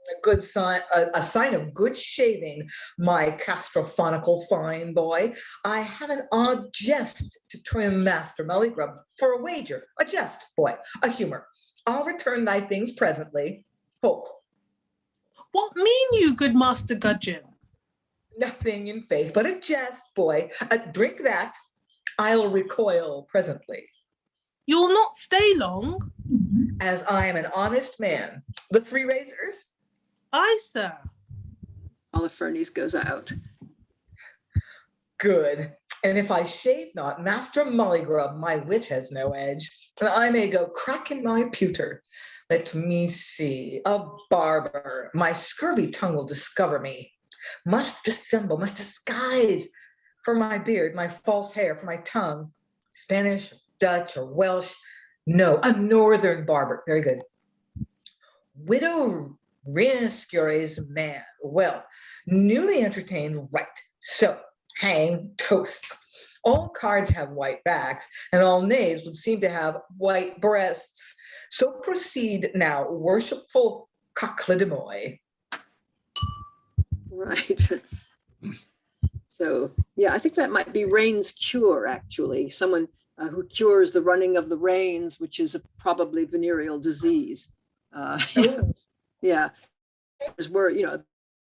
F: A good sign, a sign of good shaving, my castrophonical fine boy. I have an odd jest to trim Master Mulligrub for a wager. A jest, boy, a humor. I'll return thy things presently. Hope.
E: What mean you, good Master Gudgeon?
F: Nothing in faith, but a jest, boy. Drink that. I'll recoil presently.
E: You'll not stay long.
F: As I am an honest man. The 3 razors?
E: Aye, sir.
A: Holifernes goes out.
F: Good. And if I shave not, Master Mulligrub, my wit has no edge. I may go crack in my pewter. Let me see. A barber. My scurvy tongue will discover me. Must dissemble, must disguise. For my beard, my false hair, for my tongue. Spanish, Dutch, or Welsh. No, a northern barber. Very good. Widow Rinscure's man. Well, newly entertained, right. So, hang toasts. All cards have white backs, and all knaves would seem to have white breasts. So proceed now, worshipful Cocledemoy.
A: Right. So, yeah, I think that might be Rain's cure, actually. Someone who cures the running of the rains, which is probably venereal disease. Yeah. There's were,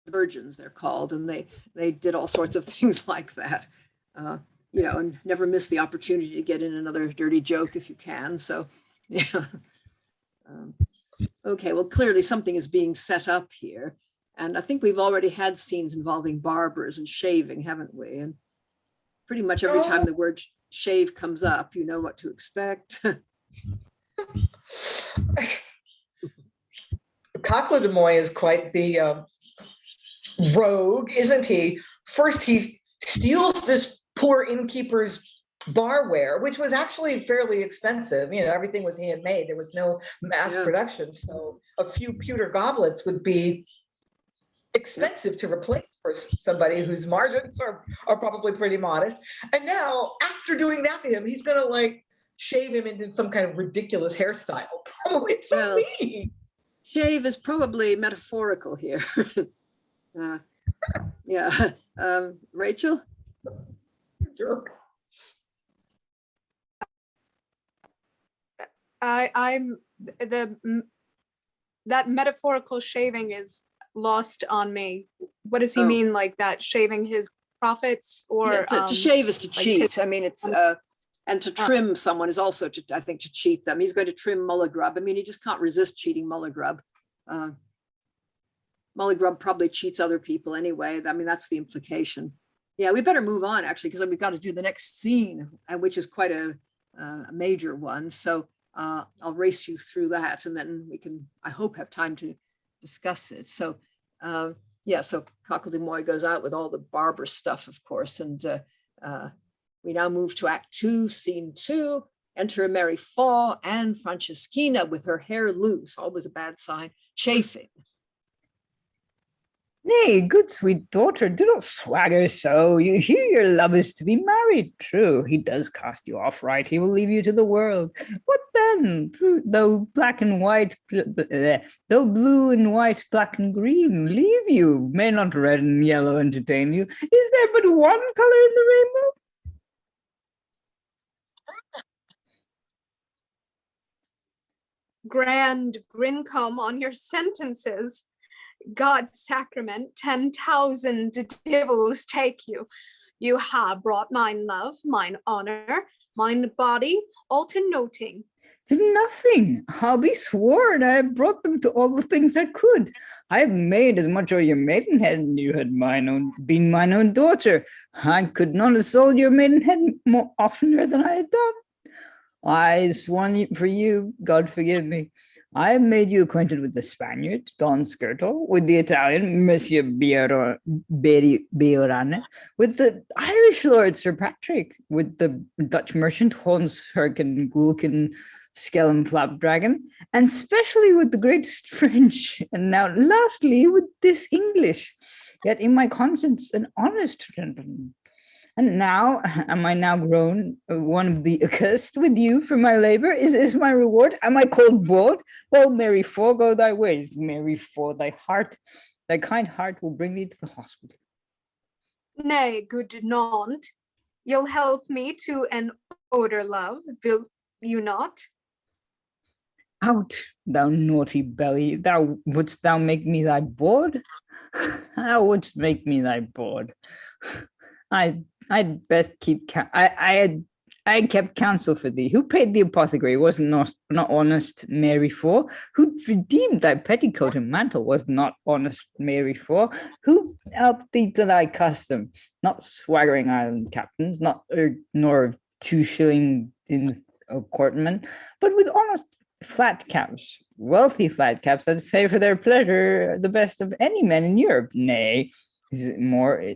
A: virgins, they're called, and they did all sorts of things like that. And never miss the opportunity to get in another dirty joke if you can. So, yeah. Okay, well, clearly something is being set up here. And I think we've already had scenes involving barbers and shaving, haven't we? And pretty much every time the word shave comes up, you know what to expect.
F: Cocledemoy is quite the rogue, isn't he? First, he steals this poor innkeeper's barware, which was actually fairly expensive. Everything was handmade. There was no mass production. So a few pewter goblets would be expensive to replace for somebody whose margins are probably pretty modest. And now, after doing that to him, he's going to shave him into some kind of ridiculous hairstyle. Probably it's so mean.
A: Shave is probably metaphorical here. Yeah. Rachael?
F: Jerk.
G: That metaphorical shaving is lost on me. What does he mean, like that? Shaving his profits, or
A: to shave is to cheat. I mean, it's and to trim someone is also to cheat them. He's going to trim Mulligrub. I mean, he just can't resist cheating Mulligrub. Mulligrub probably cheats other people anyway. I mean, that's the implication. Yeah, we better move on actually, because we've got to do the next scene, which is quite a major one. So I'll race you through that, and then we can, I hope, have time to discuss it. So so Cocledemoy goes out with all the barber stuff, of course, and we now move to Act 2, Scene 2. Enter a merry faw and Franceschina with her hair loose, always a bad sign, chafing.
C: Nay, good sweet daughter, do not swagger so. You hear your love is to be married. True, he does cast you off right. He will leave you to the world. What then? Though black and white, though blue and white, black and green, leave you. May not red and yellow entertain you. Is there but one color in the rainbow?
G: Grand Grincombe on your sentences. God's sacrament, 10,000 devils take you. You have brought mine love, mine honor, mine body, all to noting.
C: Nothing. I'll be sworn I have brought them to all the things I could. I have made as much of your maidenhead, and you had been mine own daughter. I could not have sold your maidenhead more oftener than I had done. I sworn for you, God forgive me. I have made you acquainted with the Spaniard, Don Skirtle, with the Italian, Monsieur Biorane, with the Irish Lord Sir Patrick, with the Dutch merchant, Hans Herken Gulken, Skellum Flapdragon, and especially with the greatest French, and now lastly with this English, yet in my conscience an honest gentleman. And now, am I now grown one of the accursed with you for my labor? Is this my reward? Am I called bold? Well, Mary, forego thy ways. Mary, for thy kind heart will bring thee to the hospital.
G: Nay, good Nant, you'll help me to an odor love, will you not?
C: Out, thou naughty belly, wouldst thou make me thy board? Thou wouldst make me thy board. I'd best keep I kept counsel for thee. Who paid the apothecary? Was not honest Mary for? Who redeemed thy petticoat and mantle? Was not honest Mary for? Who helped thee to thy custom? Not swaggering island captains, nor 2 shilling in a courtman, but with honest flat caps, wealthy flat caps that pay for their pleasure the best of any men in Europe. Nay,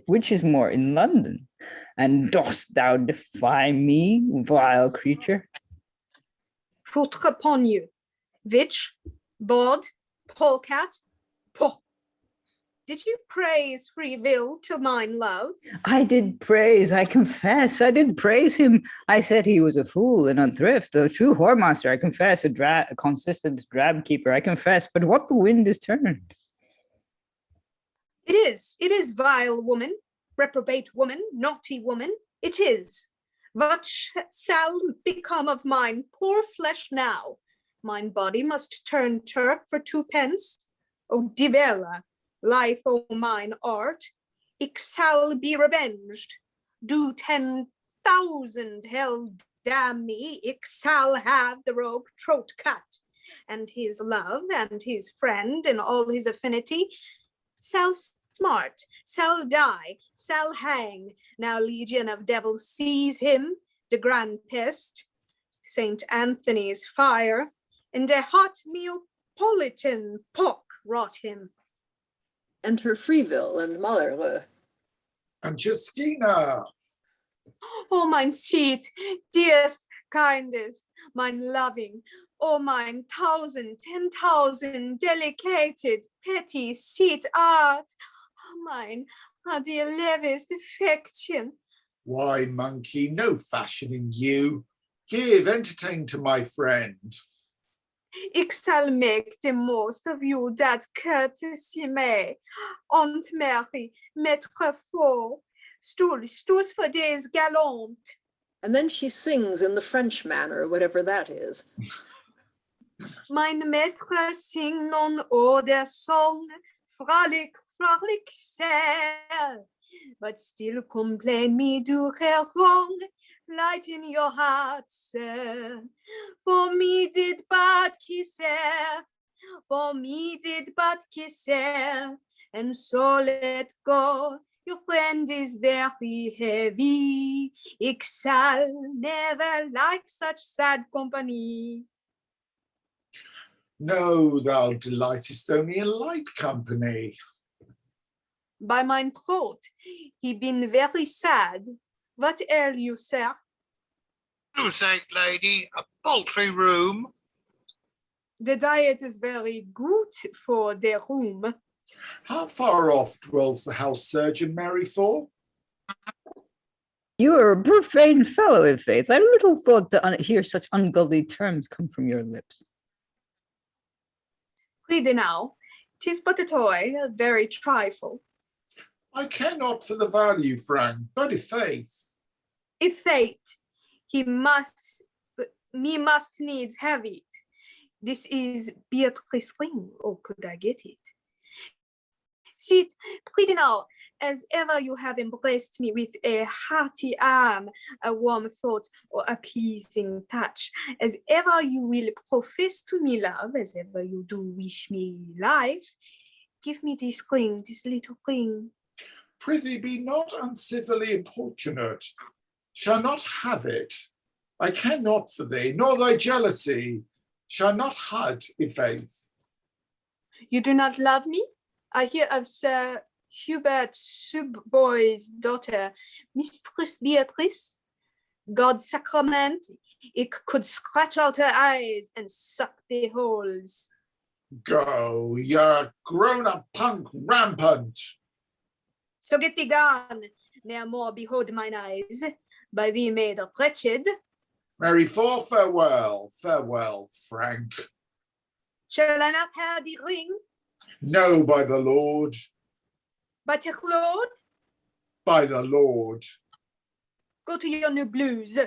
C: which is more in London? And dost thou defy me, vile creature?
G: Foutre upon you. Which, board, polecat, po. Did you praise Freevill to mine love?
C: I did praise, I confess, I did praise him. I said he was a fool and a thrift, a true whoremaster, I confess, a consistent drab keeper, I confess, but what the wind is turned.
G: It is vile woman, reprobate woman, naughty woman, it is. What shall become of mine poor flesh now? Mine body must turn Turk for 2 pence. O divella, life o mine art, ik shall be revenged. Do 10,000 hell damn me, ik shall have the rogue throat cut. And his love and his friend and all his affinity shall smart, shall die, shall hang. Now legion of devils seize him, the grand pest, Saint Anthony's fire, and a hot Neapolitan pock rot him.
A: Enter Freevill and Malheureux.
B: Franceschina.
G: Oh, mine sweet, dearest, kindest, mine loving, oh, mine 10,000 delicated, petty, sweet art, oh, mine, dear leviest affection.
B: Why, monkey, no fashioning you. Give, entertain to my friend.
G: Ik shall make the most of you that courtesy may. Aunt Mary, maître fort, stoos for des galant.
A: And then she sings in the French manner, whatever that is.
G: Mine maître sing non eau de song, frolic, sir. But still complain me do her wrong, light in your heart, sir. For me did but kiss her, and so let go. Your friend is very heavy, ik shall never like such sad company.
B: No, thou delightest only in light company.
G: By mine throat, he been very sad. What ail you, sir?
D: For sake, lady, a paltry room.
G: The diet is very good for the room.
B: How far off dwells the house surgeon, Mary, for?
C: You are a profane fellow, in faith. I little thought to hear such ungodly terms come from your lips.
G: Read now, 'tis but a toy, a very trifle.
B: I care not for the value, Frank, but if faith.
G: If fate, me must needs have it. This is Beatrice ring, or could I get it? Sit, pretty now, as ever you have embraced me with a hearty arm, a warm thought, or a pleasing touch, as ever you will profess to me love, as ever you do wish me life. Give me this ring, this little ring.
B: Prithee, be not uncivilly importunate. Shall not have it. I care not for thee, nor thy jealousy. Shall not hud, i' faith.
G: You do not love me? I hear of Sir Hubert Subboy's daughter, Mistress Beatrice. God's sacrament, it could scratch out her eyes and suck the holes.
B: Go, you're grown-up punk rampant.
G: So get thee gone, ne'er more behold mine eyes, by thee made wretched.
B: Mary, for farewell, farewell, Frank.
G: Shall I not have the ring?
B: No, by the Lord,
G: But Claude,
B: by the Lord.
G: go to your new blues,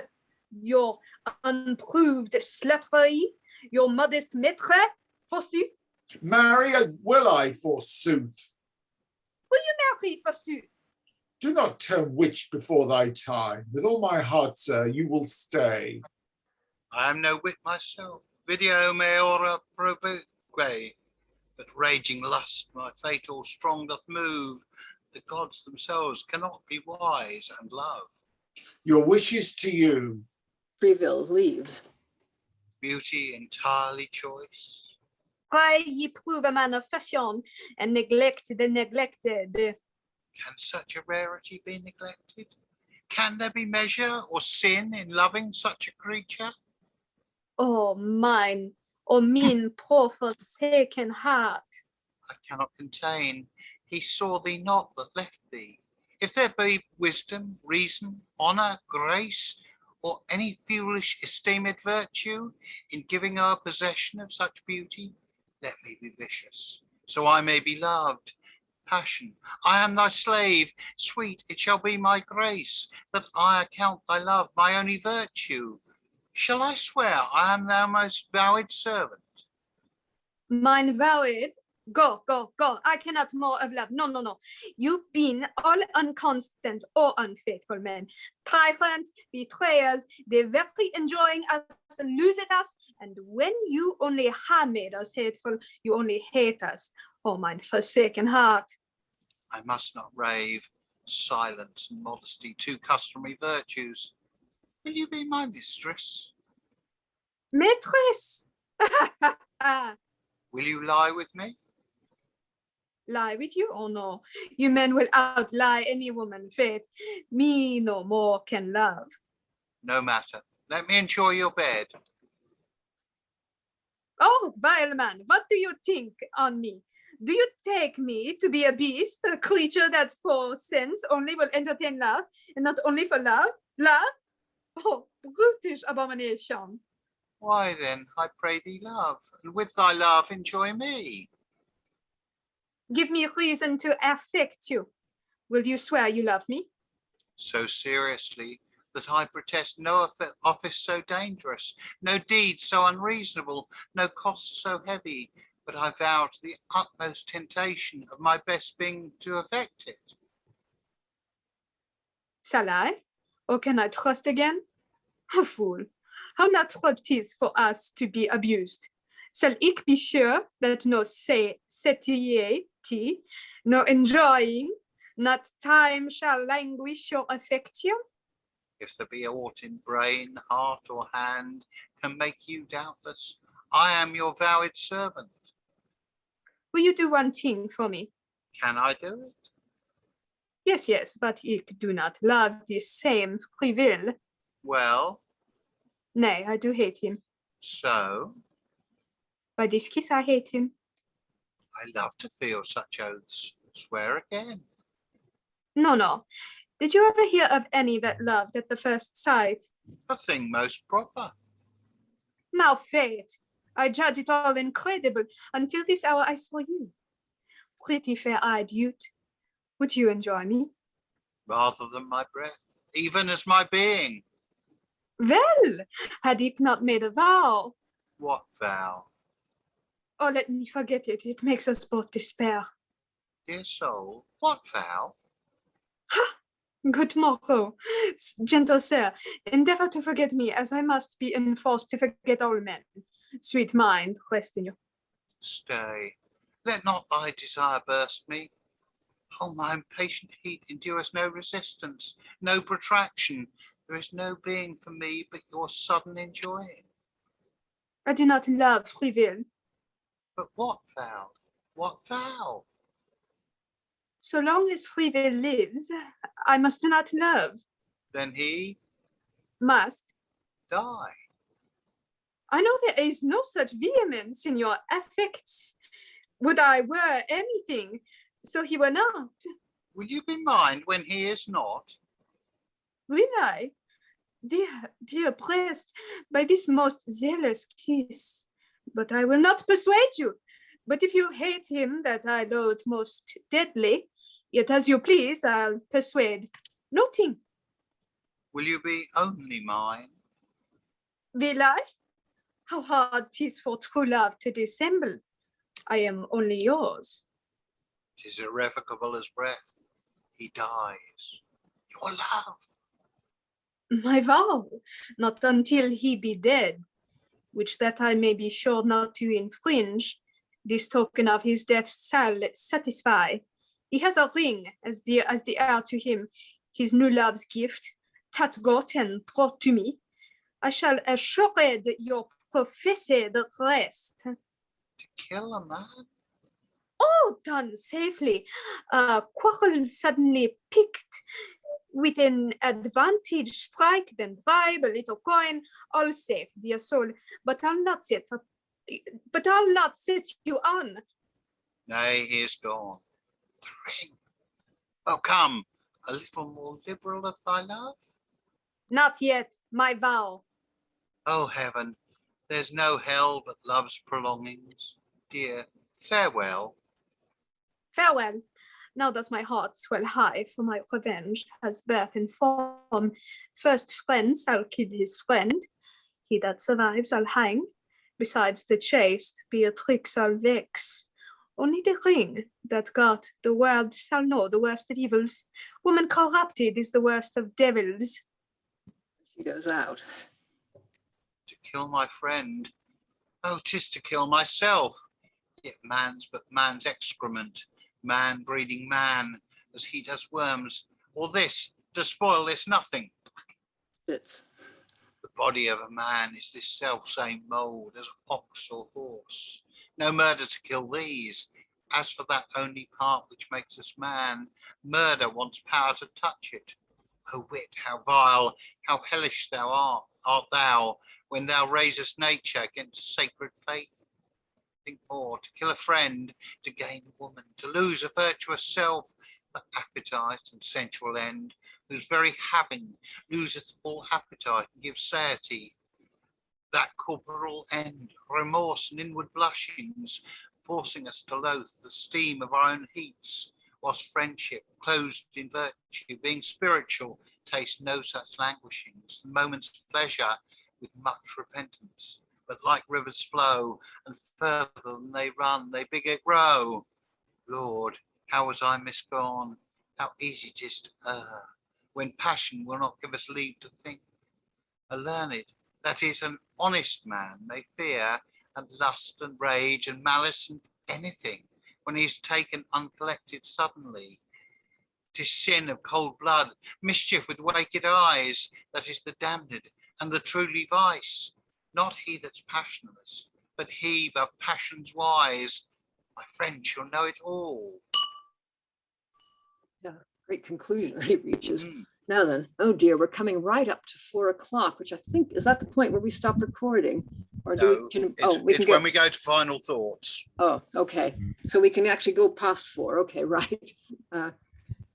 G: your unproved sluttery, your modest maître, forsooth.
B: Marry, will I, forsooth.
G: Will you marry, forsooth?
B: Do not turn witch before thy time. With all my heart, sir, you will stay.
D: I am no wit myself. Video me ora probe, but raging lust my fatal strong doth move. The gods themselves cannot be wise and love.
B: Your wishes to you.
A: Freevill leaves.
D: Beauty entirely choice.
G: Why ye prove a man of fashion and neglect the neglected?
D: Can such a rarity be neglected? Can there be measure or sin in loving such a creature?
G: Oh, mine, oh, mean, poor, forsaken heart.
D: I cannot contain. He saw thee not that left thee. If there be wisdom, reason, honour, grace, or any foolish esteemed virtue in giving her possession of such beauty, let me be vicious, so I may be loved. Passion, I am thy slave. Sweet, it shall be my grace that I account thy love my only virtue. Shall I swear I am thy most vowed servant?
G: Mine vowed, go, go, go. I cannot more of love. No, no, no. You've been all unconstant or unfaithful men, tyrants, betrayers, they very enjoying us, losing us, and when you only have made us hateful, you only hate us. Oh, mine forsaken heart.
D: I must not rave. Silence and modesty, two customary virtues. Will you be my mistress?
G: Maîtresse!
D: Will you lie with me?
G: Lie with you? Oh no, you men will outlie any woman, faith. Me no more can love.
D: No matter. Let me enjoy your bed.
G: Oh, vile man, what do you think on me? Do you take me to be a beast, a creature that for sense only will entertain love, and not only for love? Love? Oh, brutish abomination.
D: Why then, I pray thee love, and with thy love enjoy me.
G: Give me reason to affect you. Will you swear you love me?
D: So seriously that I protest no office so dangerous, no deed so unreasonable, no cost so heavy, but I vow to the utmost temptation of my best being to effect it.
G: Shall I? Or can I trust again? A fool. How natural it is for us to be abused. Shall ik be sure that no satiety, no enjoying, not time shall languish your affection?
D: If there be aught in brain, heart, or hand can make you doubtless, I am your vowed servant.
G: Will you do one thing for me?
D: Can I do it?
G: Yes, yes, but ik do not love this same Freevill.
D: Well?
G: Nay, I do hate him.
D: So?
G: By this kiss I hate him.
D: I love to feel such oaths. Swear again.
G: No, no. Did you ever hear of any that loved at the first sight?
D: A thing most proper.
G: Now, faith, I judge it all incredible. Until this hour I saw you. Pretty fair-eyed youth. Would you enjoy me?
D: Rather than my breath, even as my being.
G: Well, had ik not made a vow?
D: What vow?
G: Oh, let me forget it. It makes us both despair.
D: Dear soul, what vow?
G: Good morrow, gentle sir. Endeavor to forget me, as I must be enforced to forget all men. Sweet mind, rest in you.
D: Stay, let not thy desire burst me. Oh, my impatient heat endures no resistance, no protraction. There is no being for me but your sudden enjoying.
G: I do not love Freevill.
D: But what vow? What vow?
G: So long as Freevill lives, I must not love.
D: Then he
G: Must.
D: die.
G: I know there is no such vehemence in your affects. Would I were anything, so he were not.
D: Will you be mine when he is not?
G: Will I? Dear breast, by this most zealous kiss. But I will not persuade you. But if you hate him that I loathe most deadly, yet as you please, I'll persuade nothing.
D: Will you be only mine?
G: Will I? How hard 'tis for true love to dissemble. I am only yours.
D: 'Tis irrevocable as breath. He dies. Your love.
G: My vow, not until he be dead, which that I may be sure not to infringe, this token of his death shall satisfy. He has a ring as dear as the heir to him, his new love's gift, Dutch Courtesan brought to me. I shall assured your professed rest.
D: To kill a man?
G: Oh, done safely. Quarrel suddenly picked with an advantage strike, then bribe, a little coin, all safe, dear soul. But I'll not set you on.
D: Nay, he is gone. The ring. Oh, come, a little more liberal of thy love?
G: Not yet, my vow.
D: Oh, heaven, there's no hell but love's prolongings. Dear, farewell.
G: Farewell. Now does my heart swell high, for my revenge has birth and form. First friend shall kill his friend. He that survives I'll hang. Besides the chaste, Beatrice I'll vex. Only the ring that got the world shall know the worst of evils. Woman corrupted is the worst of devils.
A: She goes out.
D: To kill my friend. Oh, 'tis to kill myself. Yet man's but man's excrement. Man breeding man, as he does worms. Or this, to spoil this nothing.
A: Spits.
D: The body of a man is this self-same mould as ox or horse. No murder to kill these. As for that only part which makes us man, murder wants power to touch it. O wit, how vile, how hellish art thou, when thou raisest nature against sacred faith. Think more, to kill a friend, to gain a woman, to lose a virtuous self, for appetite and sensual end, whose very having loseth all appetite and gives satiety. That corporal end, remorse and inward blushings, forcing us to loathe the steam of our own heats, whilst friendship, closed in virtue, being spiritual, taste no such languishings, the moment's pleasure with much repentance. But like rivers flow, and further than they run, they bigger grow. Lord, how was I misgone? How easy 'tis to err, when passion will not give us leave to think. A learned, that is, an honest man, may fear and lust and rage and malice and anything, when he is taken uncollected suddenly. 'Tis sin of cold blood, mischief with waked eyes, that is the damned and the truly vice. Not he that's passionless, but he that passion's wise. My friend shall know it all.
A: Yeah, great conclusion he reaches. Now then, oh dear, we're coming right up to 4 o'clock, which I think, is that the point where we stop recording? Or do
D: It's when we go to final thoughts.
A: Oh, okay. So we can actually go past 4. Okay, right.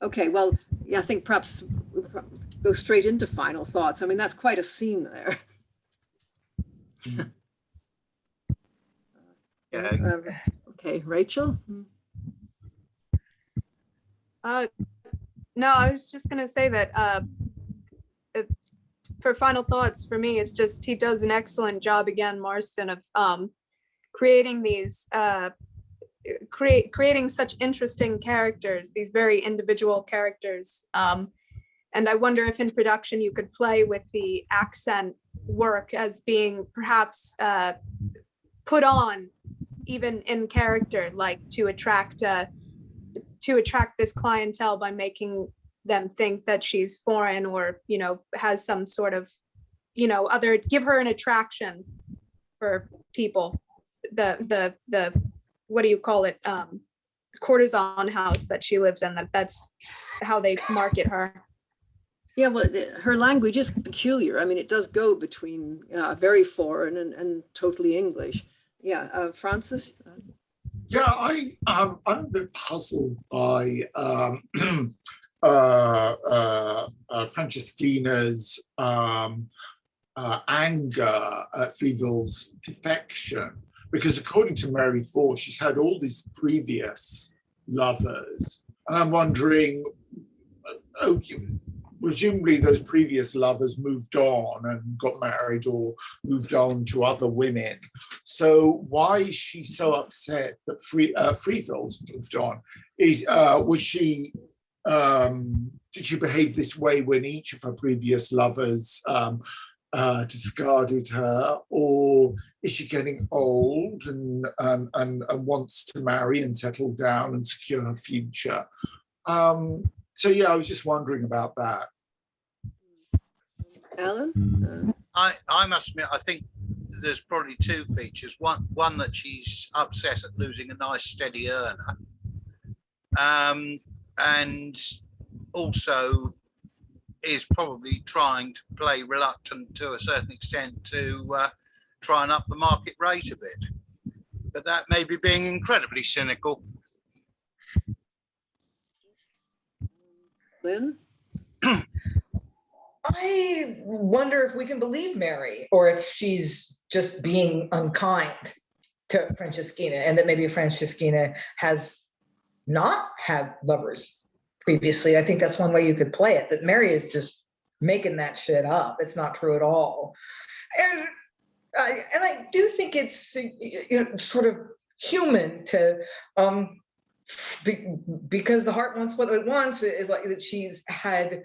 A: Okay, well, yeah, I think perhaps we'll go straight into final thoughts. I mean, that's quite a scene there.
D: Yeah.
A: Okay, Rachael?
G: No, I was just gonna say that for final thoughts for me, it's just he does an excellent job again, Marston, of creating these creating such interesting characters, these very individual characters. And I wonder if in production you could play with the accent work as being perhaps put on even in character, like to attract this clientele by making them think that she's foreign, or has some sort of other, give her an attraction for people. The what do you call it, courtesan house that she lives in, that's how they market her.
A: Yeah, well, her language is peculiar. I mean, it does go between very foreign and totally English. Yeah, Francis?
B: Yeah, I'm a bit puzzled by Franceschina's anger at Freevill's defection, because according to Mary Ford, she's had all these previous lovers, and I'm wondering, presumably those previous lovers moved on and got married or moved on to other women. So why is she so upset that Freevill's moved on? Did she behave this way when each of her previous lovers discarded her, or is she getting old and wants to marry and settle down and secure her future? So yeah, I was just wondering about that.
A: Alan?
D: I must admit, I think there's probably two features. One that she's upset at losing a nice steady earner, and also is probably trying to play reluctant to a certain extent to try and up the market rate a bit. But that may be being incredibly cynical.
A: Lynn?
F: I wonder if we can believe Mary, or if she's just being unkind to Franceschina, and that maybe Franceschina has not had lovers previously. I think that's one way you could play it, that Mary is just making that shit up. It's not true at all. And I do think it's sort of human to, because the heart wants what it wants, is like that she's had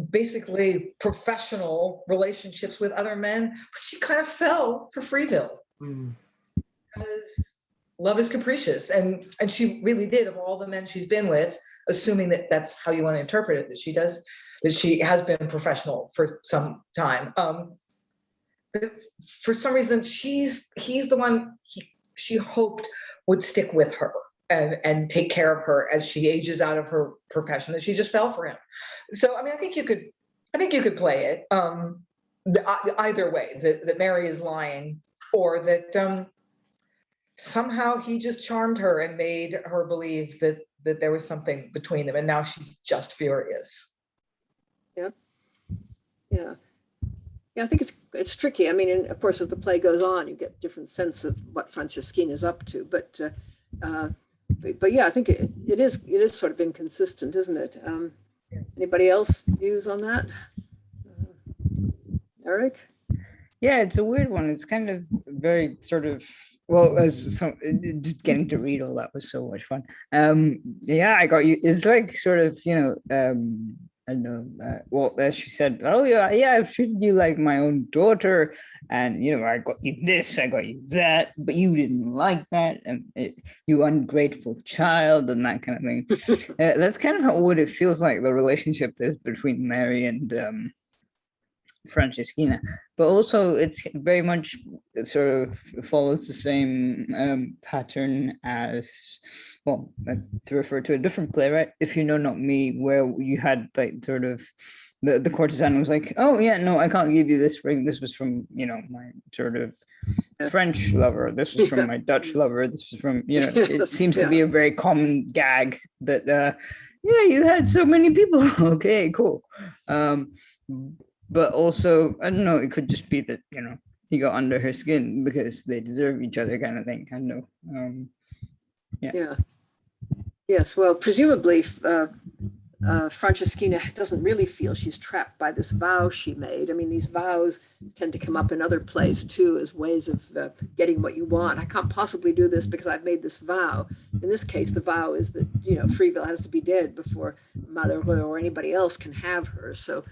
F: basically professional relationships with other men, but she kind of fell for Freevill. Because love is capricious, and she really did, of all the men she's been with, assuming that that's how you want to interpret it, that she has been professional for some time. For some reason, he's the one she hoped would stick with her and take care of her as she ages out of her profession, that she just fell for him. So, I mean, I think you could play it either way, that Mary is lying, or that somehow he just charmed her and made her believe that there was something between them, and now she's just furious.
A: Yeah. I think it's tricky. I mean, and of course, as the play goes on, you get a different sense of what Franceschina is up to. But yeah, I think it is sort of inconsistent, isn't it? Anybody else views on that? Eric?
C: Yeah, it's a weird one. It's kind of very sort of, well, just getting to read all that was so much fun. Yeah, I got you. It's like sort of, I don't know, well, as she said, oh yeah, I've treated you like my own daughter, and I got you this, I got you that, but you didn't like that, and you ungrateful child, and that kind of thing. That's kind of what it feels like the relationship is between Mary and Franceschina, but also it's very much sort of follows the same pattern as, well, to refer to a different playwright, If You Know Not Me, where you had like sort of the courtesan was like, oh yeah, no, I can't give you this ring. This was from my sort of French lover. This was from my Dutch lover. This was from It seems to be a very common gag that you had so many people. Okay, cool. But also, I don't know, it could just be that, he got under her skin because they deserve each other kind of thing. I don't know.
A: Yeah. Yes, well, presumably Franceschina doesn't really feel she's trapped by this vow she made. I mean, these vows tend to come up in other plays too as ways of getting what you want. I can't possibly do this because I've made this vow. In this case, the vow is that, Freevill has to be dead before Malheureux or anybody else can have her. So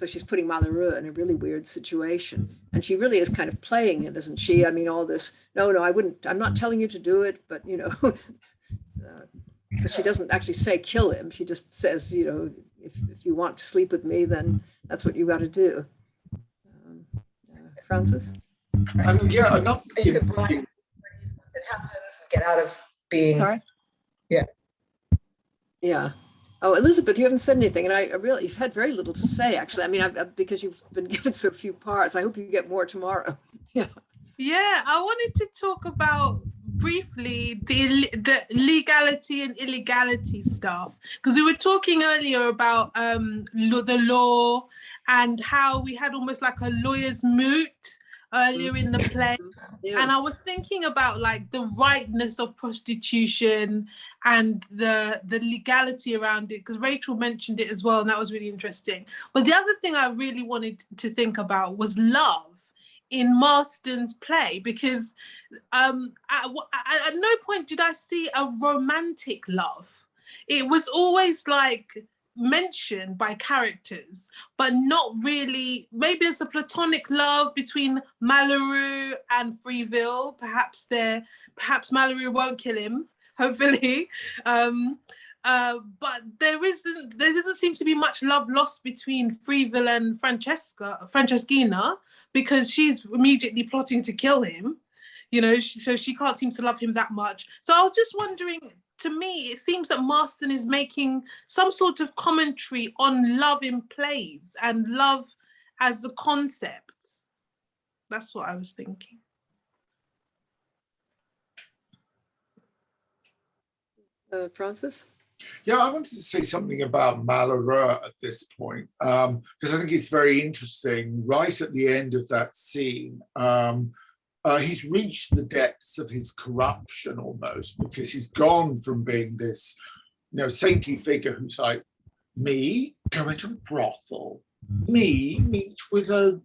A: she's putting Malheureux in a really weird situation. And she really is kind of playing it, isn't she? I mean, all this, no, I wouldn't, I'm not telling you to do it, but, because she doesn't actually say kill him. She just says, if you want to sleep with me, then that's what you got to do. Francis?
B: And yeah, enough.
F: You could run once it happens and get out of being.
A: Sorry?
F: Yeah.
A: Yeah. Oh, Elizabeth, you haven't said anything, and you've had very little to say, actually. I mean, because you've been given so few parts. I hope you get more tomorrow. Yeah.
E: Yeah, I wanted to talk about briefly the legality and illegality stuff, because we were talking earlier about the law and how we had almost like a lawyer's moot earlier in the play. Yeah. And I was thinking about like the rightness of prostitution and the legality around it, because Rachael mentioned it as well, and that was really interesting. But the other thing I really wanted to think about was love in Marston's play, because at no point did I see a romantic love. It was always like mentioned by characters, but not really. Maybe it's a platonic love between Malheureux and Freevill. Perhaps Malheureux won't kill him, hopefully. But there doesn't seem to be much love lost between Freevill and Franceschina, because she's immediately plotting to kill him, so she can't seem to love him that much. So I was just wondering, to me, it seems that Marston is making some sort of commentary on love in plays and love as a concept. That's what I was thinking.
A: Francis?
B: Yeah, I wanted to say something about Malheureux at this point, because I think it's very interesting. Right at the end of that scene, he's reached the depths of his corruption almost, because he's gone from being this, saintly figure who's like, me go into a brothel, me meet with a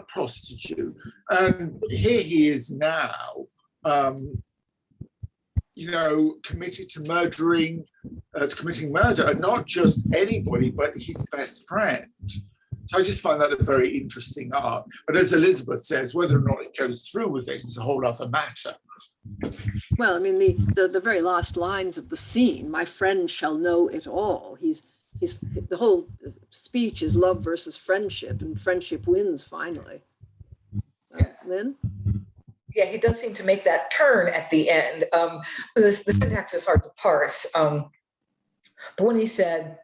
B: prostitute, and here he is now. Committed to committing murder, and not just anybody, but his best friend. So I just find that a very interesting arc. But as Elizabeth says, whether or not it goes through with it is a whole other matter.
A: Well, I mean, the very last lines of the scene, my friend shall know it all. The whole speech is love versus friendship, and friendship wins finally. Lynn?
F: Yeah, he does seem to make that turn at the end. The syntax is hard to parse. But when he said,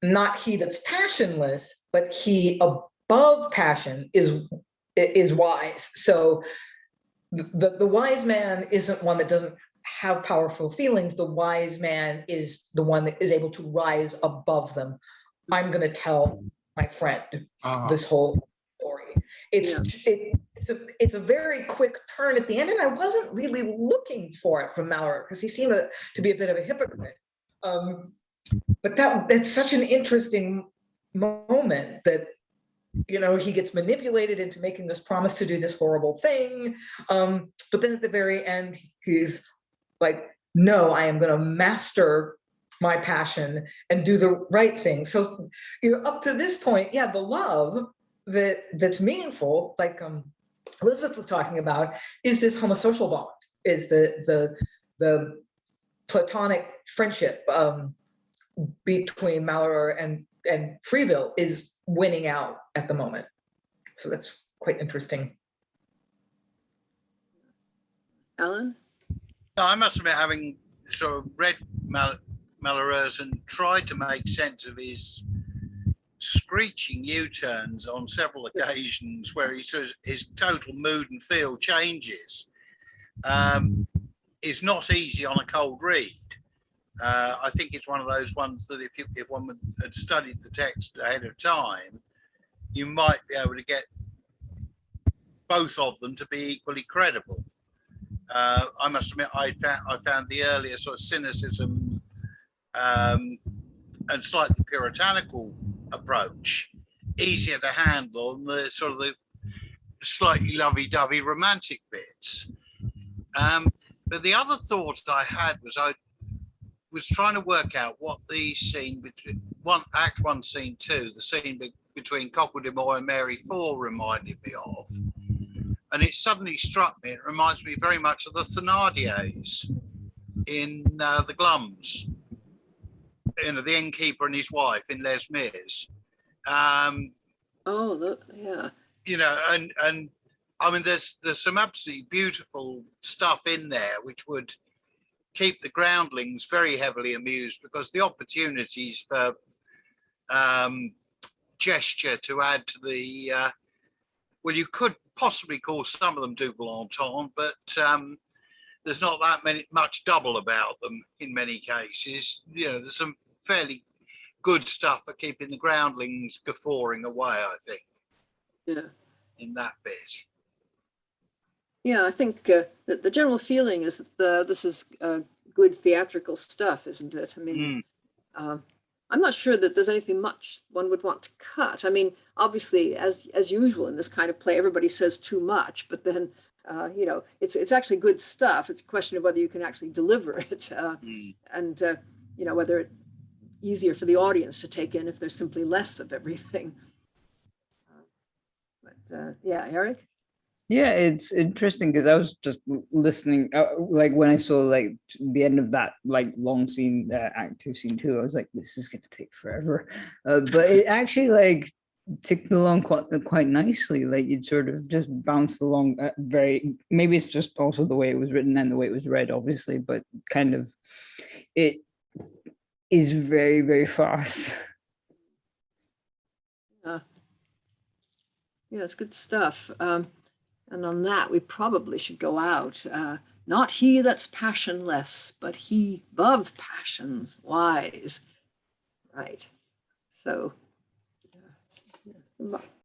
F: not he that's passionless, but he above passion is wise. So the wise man isn't one that doesn't have powerful feelings. The wise man is the one that is able to rise above them. I'm going to tell my friend this whole story. It's a very quick turn at the end, and I wasn't really looking for it from Malheureux, because he seemed to be a bit of a hypocrite. But that's such an interesting moment that, he gets manipulated into making this promise to do this horrible thing. But then at the very end, he's like, no, I am going to master my passion and do the right thing. So, up to this point, the love that's meaningful, like Elizabeth was talking about, is this homosocial bond, is the platonic friendship between Malheureux and Freevill is winning out at the moment. So that's quite interesting.
A: Alan?
D: No, I must admit, having sort of read Malheureux and tried to make sense of his screeching U-turns on several occasions, where his total mood and feel changes, is not easy on a cold read. I think it's one of those ones that if one had studied the text ahead of time, you might be able to get both of them to be equally credible. I must admit, I found the earlier sort of cynicism and slightly puritanical approach, easier to handle than the sort of the slightly lovey-dovey romantic bits. But the other thought I had was I was trying to work out what the scene between Act 1, Scene 2, the scene between Cocledemoy and Mary 4 reminded me of. And it suddenly struck me, it reminds me very much of the Thénardiers in the Glums, the innkeeper and his wife in Les Mis.
A: Yeah.
D: And I mean, there's some absolutely beautiful stuff in there which would keep the groundlings very heavily amused, because the opportunities for gesture to add to the well, you could possibly call some of them double entendre, but there's not that much double about them in many cases. There's some fairly good stuff for keeping the groundlings guffawing away, I think.
A: Yeah.
D: In that bit.
A: Yeah, I think that the general feeling is that this is good theatrical stuff, isn't it? I mean, I'm not sure that there's anything much one would want to cut. I mean, obviously, as usual in this kind of play, everybody says too much, but then, it's actually good stuff. It's a question of whether you can actually deliver it, and whether it's easier for the audience to take in if there's simply less of everything. Yeah, Eric?
C: Yeah, it's interesting because I was just listening, like when I saw like the end of that like long scene, Act 2, Scene 2, I was like, this is going to take forever. But it actually like ticked along quite nicely. Like it sort of just bounced along maybe it's just also the way it was written and the way it was read, obviously, but kind of it is very, very fast.
A: Yeah, it's good stuff. And on that, we probably should go out. Not he that's passionless, but he above passions wise. Right. So,